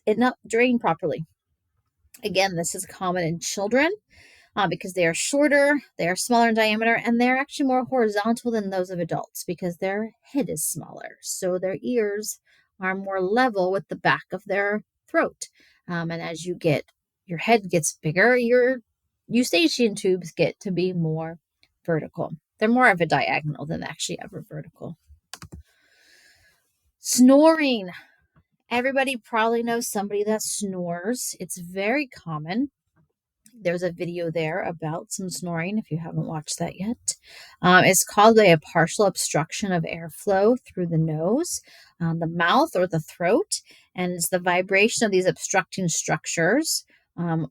and not drain properly. Again, this is common in children because they are shorter, they are smaller in diameter, and they're actually more horizontal than those of adults because their head is smaller. So their ears are more level with the back of their throat. And as your head gets bigger, your eustachian tubes get to be more vertical. They're more of a diagonal than actually ever vertical. Snoring. Everybody probably knows somebody that snores. It's very common. There's a video there about some snoring if you haven't watched that yet. It's caused by a partial obstruction of airflow through the nose, the mouth, or the throat. And it's the vibration of these obstructing structures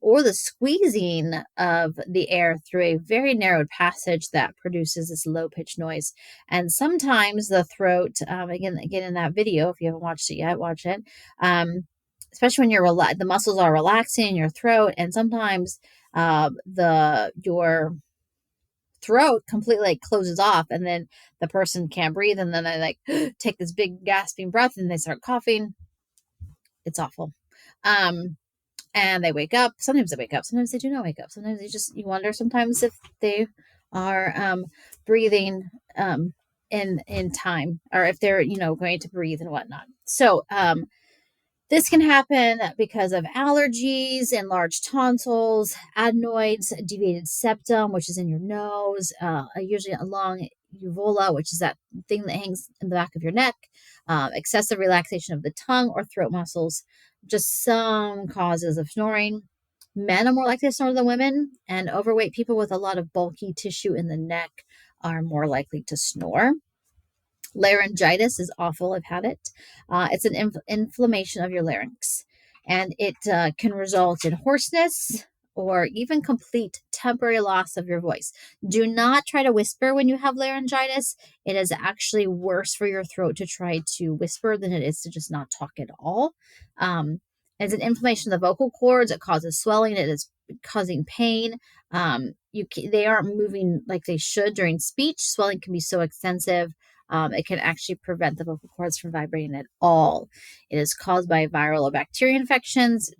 or the squeezing of the air through a very narrowed passage that produces this low pitched noise. And sometimes the throat, again in that video, if you haven't watched it yet, watch it. Especially when the muscles are relaxing in your throat, and sometimes your throat completely closes off, and then the person can't breathe, and then they take this big gasping breath and they start coughing. It's awful. And they wake up. Sometimes they wake up, sometimes they do not wake up. Sometimes you wonder sometimes if they are breathing in time, or if they're going to breathe and whatnot. So this can happen because of allergies, enlarged tonsils, adenoids, deviated septum, which is in your nose, usually a long uvula, which is that thing that hangs in the back of your neck, excessive relaxation of the tongue or throat muscles, just some causes of snoring. Men are more likely to snore than women, and overweight people with a lot of bulky tissue in the neck are more likely to snore. Laryngitis is awful. I've had it. It's an inflammation of your larynx, and it can result in hoarseness or even complete temporary loss of your voice. Do not try to whisper when you have laryngitis. It is actually worse for your throat to try to whisper than it is to just not talk at all. It's an inflammation of the vocal cords. It causes swelling. It is causing pain. They aren't moving like they should during speech. Swelling can be so extensive. It can actually prevent the vocal cords from vibrating at all. It is caused by viral or bacteria infections.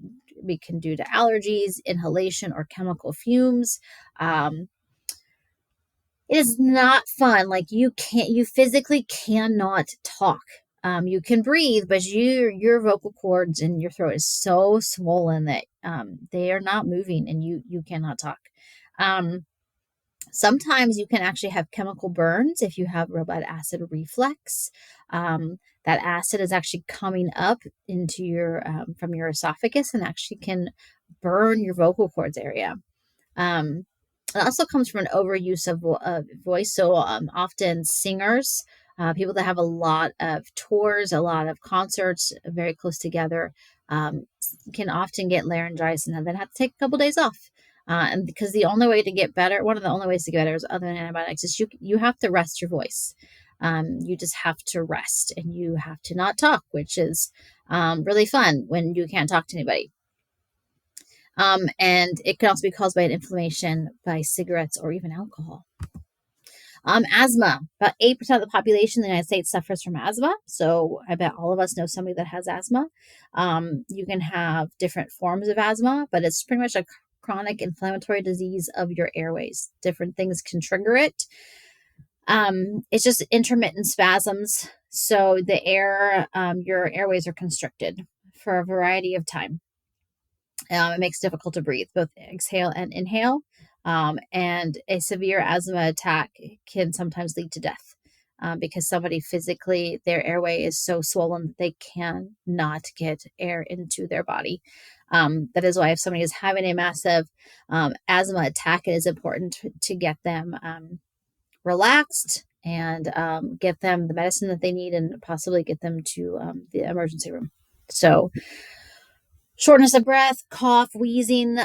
We can due to allergies, inhalation, or chemical fumes. It is not fun. Like you physically cannot talk. You can breathe, but your vocal cords and your throat is so swollen that they are not moving, and you cannot talk. Sometimes you can actually have chemical burns if you have real bad acid reflux. That acid is actually coming up into from your esophagus and actually can burn your vocal cords area. It also comes from an overuse of voice. So often singers, people that have a lot of tours, a lot of concerts very close together, can often get laryngitis and then have to take a couple days off. And because the only way to get better, one of the only ways to get better is other than antibiotics, is you have to rest your voice. You just have to rest, and you have to not talk, which is really fun when you can't talk to anybody. And it can also be caused by an inflammation by cigarettes or even alcohol. Asthma. About 8% of the population in the United States suffers from asthma. So I bet all of us know somebody that has asthma. You can have different forms of asthma, but it's pretty much a chronic inflammatory disease of your airways. Different things can trigger it. It's just intermittent spasms. So your airways are constricted for a variety of time. It makes it difficult to breathe, both exhale and inhale. And a severe asthma attack can sometimes lead to death because somebody physically, their airway is so swollen that they cannot get air into their body. That is why if somebody is having a massive asthma attack, it is important to get them relaxed and get them the medicine that they need and possibly get them to the emergency room. So shortness of breath, cough, wheezing,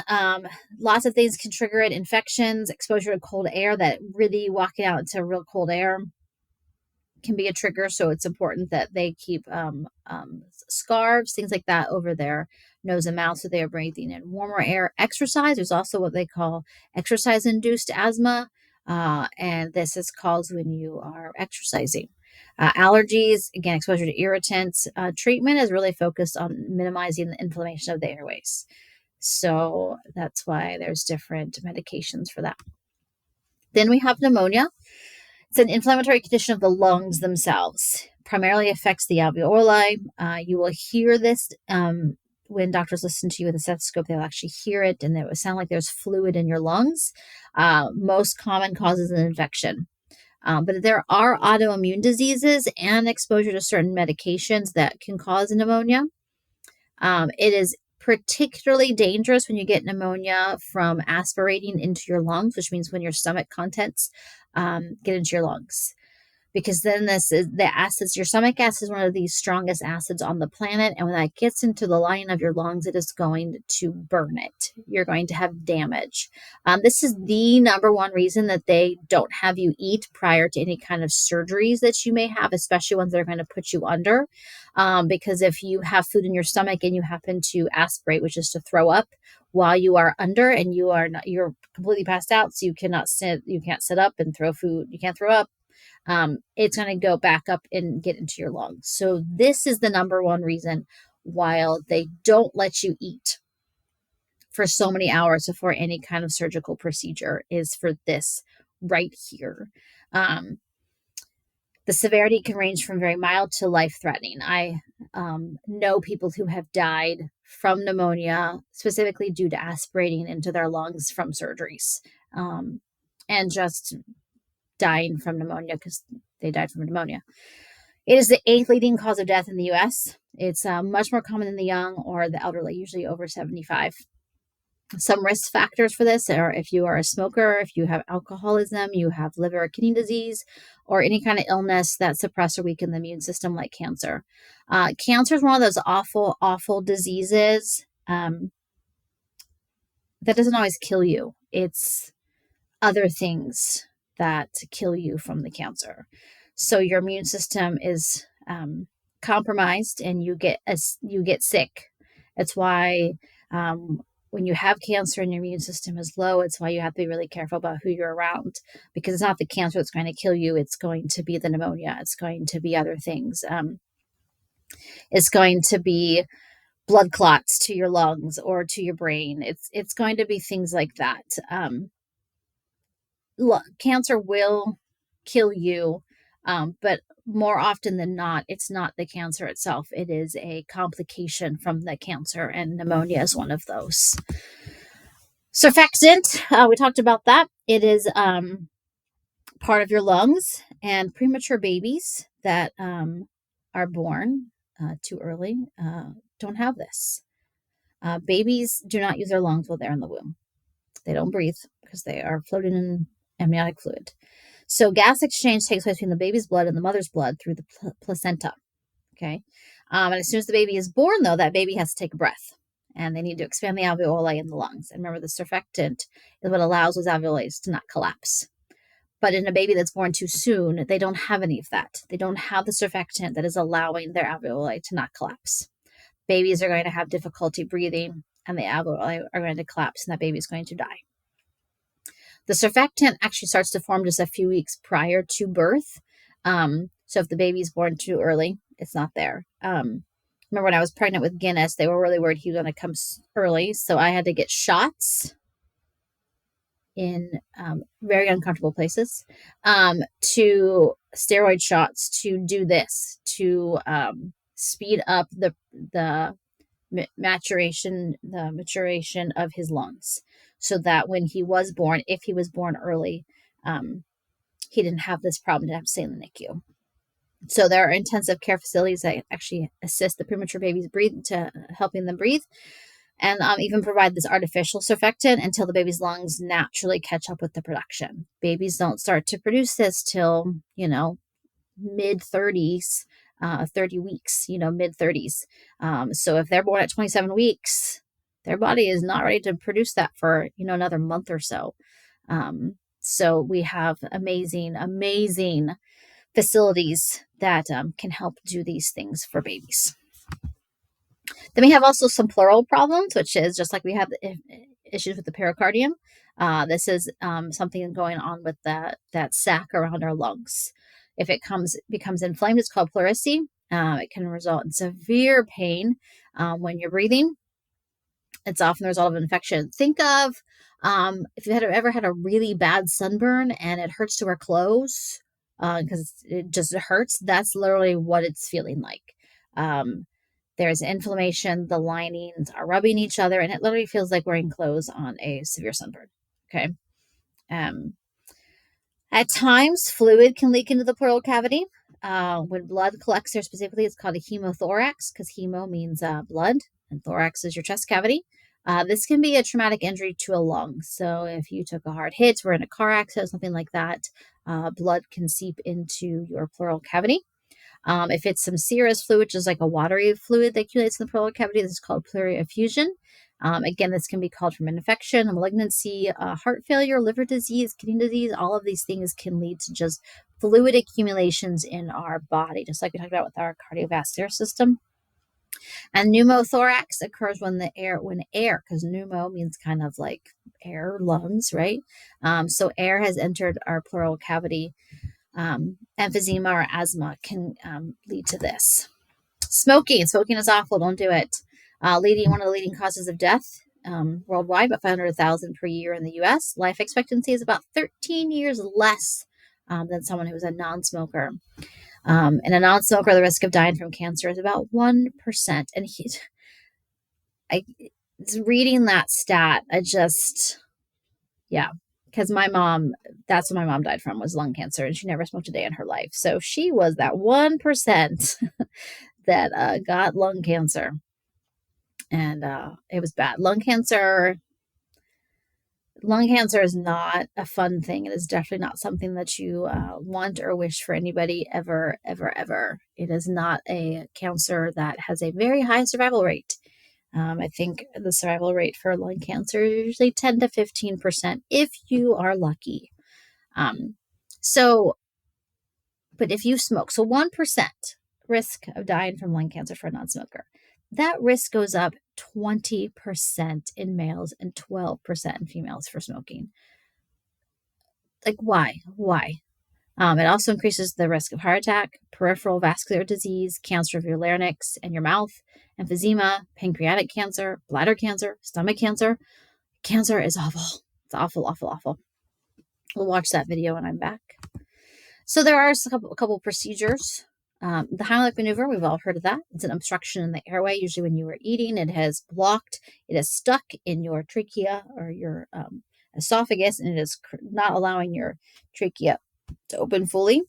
lots of things can trigger it. Infections, exposure to cold air, that really walking out into real cold air can be a trigger. So it's important that they keep scarves, things like that over their nose and mouth so they are breathing in warmer air. Exercise, there's also what they call exercise induced asthma. And this is caused when you are exercising. Allergies, again, exposure to irritants. Treatment is really focused on minimizing the inflammation of the airways. So that's why there's different medications for that. Then we have pneumonia. It's an inflammatory condition of the lungs themselves. Primarily affects the alveoli. You will hear this when doctors listen to you with a stethoscope. They'll actually hear it, and it will sound like there's fluid in your lungs. Most common causes an infection. But there are autoimmune diseases and exposure to certain medications that can cause pneumonia. It is particularly dangerous when you get pneumonia from aspirating into your lungs, which means when your stomach contents get into your lungs. Because then this is the acids, your stomach acid is one of the strongest acids on the planet. And when that gets into the lining of your lungs, it is going to burn it. You're going to have damage. This is the number one reason that they don't have you eat prior to any kind of surgeries that you may have, especially ones that are going to put you under. Because if you have food in your stomach and you happen to aspirate, which is to throw up while you are under and you're completely passed out, so you can't sit up and throw food, you can't throw up. It's going to go back up and get into your lungs. So this is the number one reason why they don't let you eat for so many hours before any kind of surgical procedure is for this right here. The severity can range from very mild to life-threatening. I know people who have died from pneumonia, specifically due to aspirating into their lungs from surgeries, and just dying from pneumonia because they died from pneumonia. It is the 8th leading cause of death in the U.S. It's much more common in the young or the elderly, usually over 75. Some risk factors for this are if you are a smoker, if you have alcoholism, you have liver or kidney disease, or any kind of illness that suppress or weaken the immune system like cancer. Cancer is one of those awful, awful diseases that doesn't always kill you. It's other things that kill you from the cancer. So your immune system is compromised and you get sick. It's why when you have cancer and your immune system is low, it's why you have to be really careful about who you're around, because it's not the cancer that's going to kill you. It's going to be the pneumonia. It's going to be other things. It's going to be blood clots to your lungs or to your brain. It's going to be things like that. Cancer will kill you, but more often than not, it's not the cancer itself. It is a complication from the cancer, and pneumonia is one of those. Surfactant, we talked about that. It is part of your lungs, and premature babies that are born too early don't have this. Babies do not use their lungs while they're in the womb. They don't breathe because they are floating in amniotic fluid. So gas exchange takes place between the baby's blood and the mother's blood through the placenta. Okay. And as soon as the baby is born, though, that baby has to take a breath, and they need to expand the alveoli in the lungs. And remember, the surfactant is what allows those alveoli to not collapse. But in a baby that's born too soon, they don't have any of that. They don't have the surfactant that is allowing their alveoli to not collapse. Babies are going to have difficulty breathing, and the alveoli are going to collapse, and that baby is going to die. The surfactant actually starts to form just a few weeks prior to birth. So if the baby's born too early, it's not there. Remember when I was pregnant with Guinness, they were really worried he was going to come early. So I had to get shots in very uncomfortable places, to steroid shots to do this, to speed up the maturation of his lungs, so that when he was born, if he was born early, he didn't have this problem, didn't have to stay in the NICU. So there are intensive care facilities that actually assist the premature babies helping them breathe, and even provide this artificial surfactant until the baby's lungs naturally catch up with the production. Babies don't start to produce this till, mid 30s, 30 weeks, mid 30s. So if they're born at 27 weeks, their body is not ready to produce that for, another month or so. So we have amazing, amazing facilities that can help do these things for babies. Then we have also some pleural problems, which is just like we have issues with the pericardium. This is something going on with that sac around our lungs. If it becomes inflamed, it's called pleurisy. It can result in severe pain when you're breathing. It's often the result of infection. Think of if you had ever had a really bad sunburn and it hurts to wear clothes because it just hurts. That's literally what it's feeling like. Um, there's inflammation. The linings are rubbing each other, and it literally feels like wearing clothes on a severe sunburn. Okay. Um, at times, fluid can leak into the pleural cavity. When blood collects there specifically, it's called a hemothorax because hemo means blood and thorax is your chest cavity. This can be a traumatic injury to a lung. So if you took a hard hit, were in a car accident, something like that, blood can seep into your pleural cavity. If it's some serous fluid, which is like a watery fluid that accumulates in the pleural cavity, this is called pleural effusion. Again, this can be called from an infection, a malignancy, heart failure, liver disease, kidney disease. All of these things can lead to just fluid accumulations in our body, just like we talked about with our cardiovascular system. And pneumothorax occurs when air, because pneumo means kind of like air, lungs, right? So air has entered our pleural cavity. Emphysema or asthma can lead to this. Smoking is awful. Don't do it. One of the leading causes of death worldwide, about 500,000 per year in the U.S. Life expectancy is about 13 years less than someone who's a non-smoker. And a non-smoker, the risk of dying from cancer is about 1%. And reading that stat, because my mom, that's what my mom died from, was lung cancer, and she never smoked a day in her life. So she was that 1% that got lung cancer, and it was bad. Lung cancer is not a fun thing. It is definitely not something that you want or wish for anybody ever, ever, ever. It is not a cancer that has a very high survival rate. I think the survival rate for lung cancer is usually 10 to 15% if you are lucky. But if you smoke, so 1% risk of dying from lung cancer for a non-smoker, that risk goes up 20% in males and 12% in females for smoking. Like, why? It also increases the risk of heart attack, peripheral vascular disease, cancer of your larynx and your mouth, emphysema, pancreatic cancer, bladder cancer, stomach cancer. Cancer is awful. It's awful, awful, awful. We'll watch that video when I'm back. So there are a couple procedures. The Heimlich maneuver, we've all heard of that. It's an obstruction in the airway. Usually when you are eating, it has stuck in your trachea or your esophagus, and it is not allowing your trachea to open fully.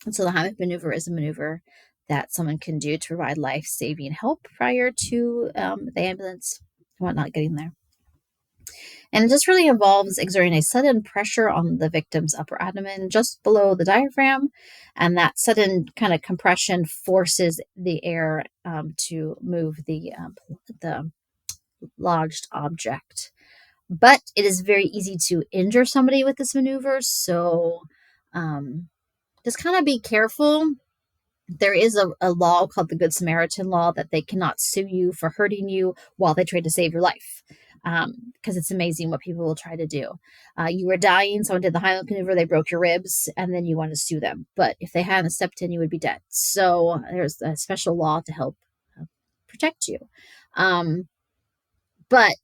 And so the Heimlich maneuver is a maneuver that someone can do to provide life-saving help prior to the ambulance and whatnot getting there. And it just really involves exerting a sudden pressure on the victim's upper abdomen just below the diaphragm. And that sudden kind of compression forces the air to move the lodged object. But it is very easy to injure somebody with this maneuver. So just kind of be careful. There is a law called the Good Samaritan law that they cannot sue you for hurting you while they try to save your life. Because it's amazing what people will try to do. You were dying, someone did the Heimlich maneuver, they broke your ribs, and then you want to sue them. But if they hadn't stepped in, you would be dead. So there's a special law to help protect you. But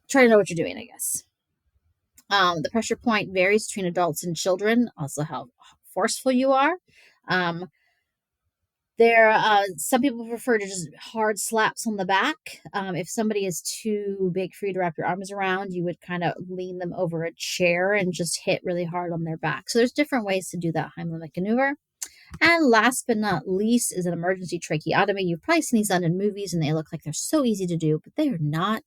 try to know what you're doing, I guess. The pressure point varies between adults and children, also how forceful you are. Some people prefer to just hard slaps on the back. If somebody is too big for you to wrap your arms around, you would kind of lean them over a chair and just hit really hard on their back. So there's different ways to do that Heimlich maneuver. And last but not least is an emergency tracheotomy. You've probably seen these done in movies and they look like they're so easy to do, but they are not.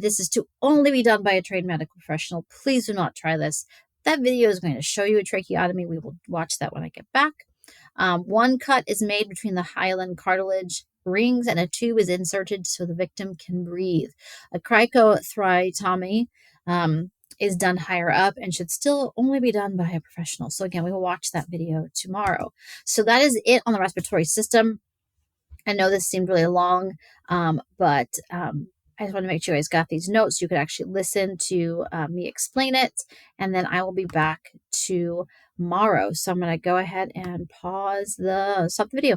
This is to only be done by a trained medical professional. Please do not try this. That video is going to show you a tracheotomy. We will watch that when I get back. One cut is made between the hyaline cartilage rings and a tube is inserted so the victim can breathe. A cricothyrotomy is done higher up and should still only be done by a professional. So again, we will watch that video tomorrow. So that is it on the respiratory system. I know this seemed really long, but I just want to make sure you guys got these notes. You could actually listen to me explain it, and then I will be back tomorrow. So I'm going to go ahead and stop the video.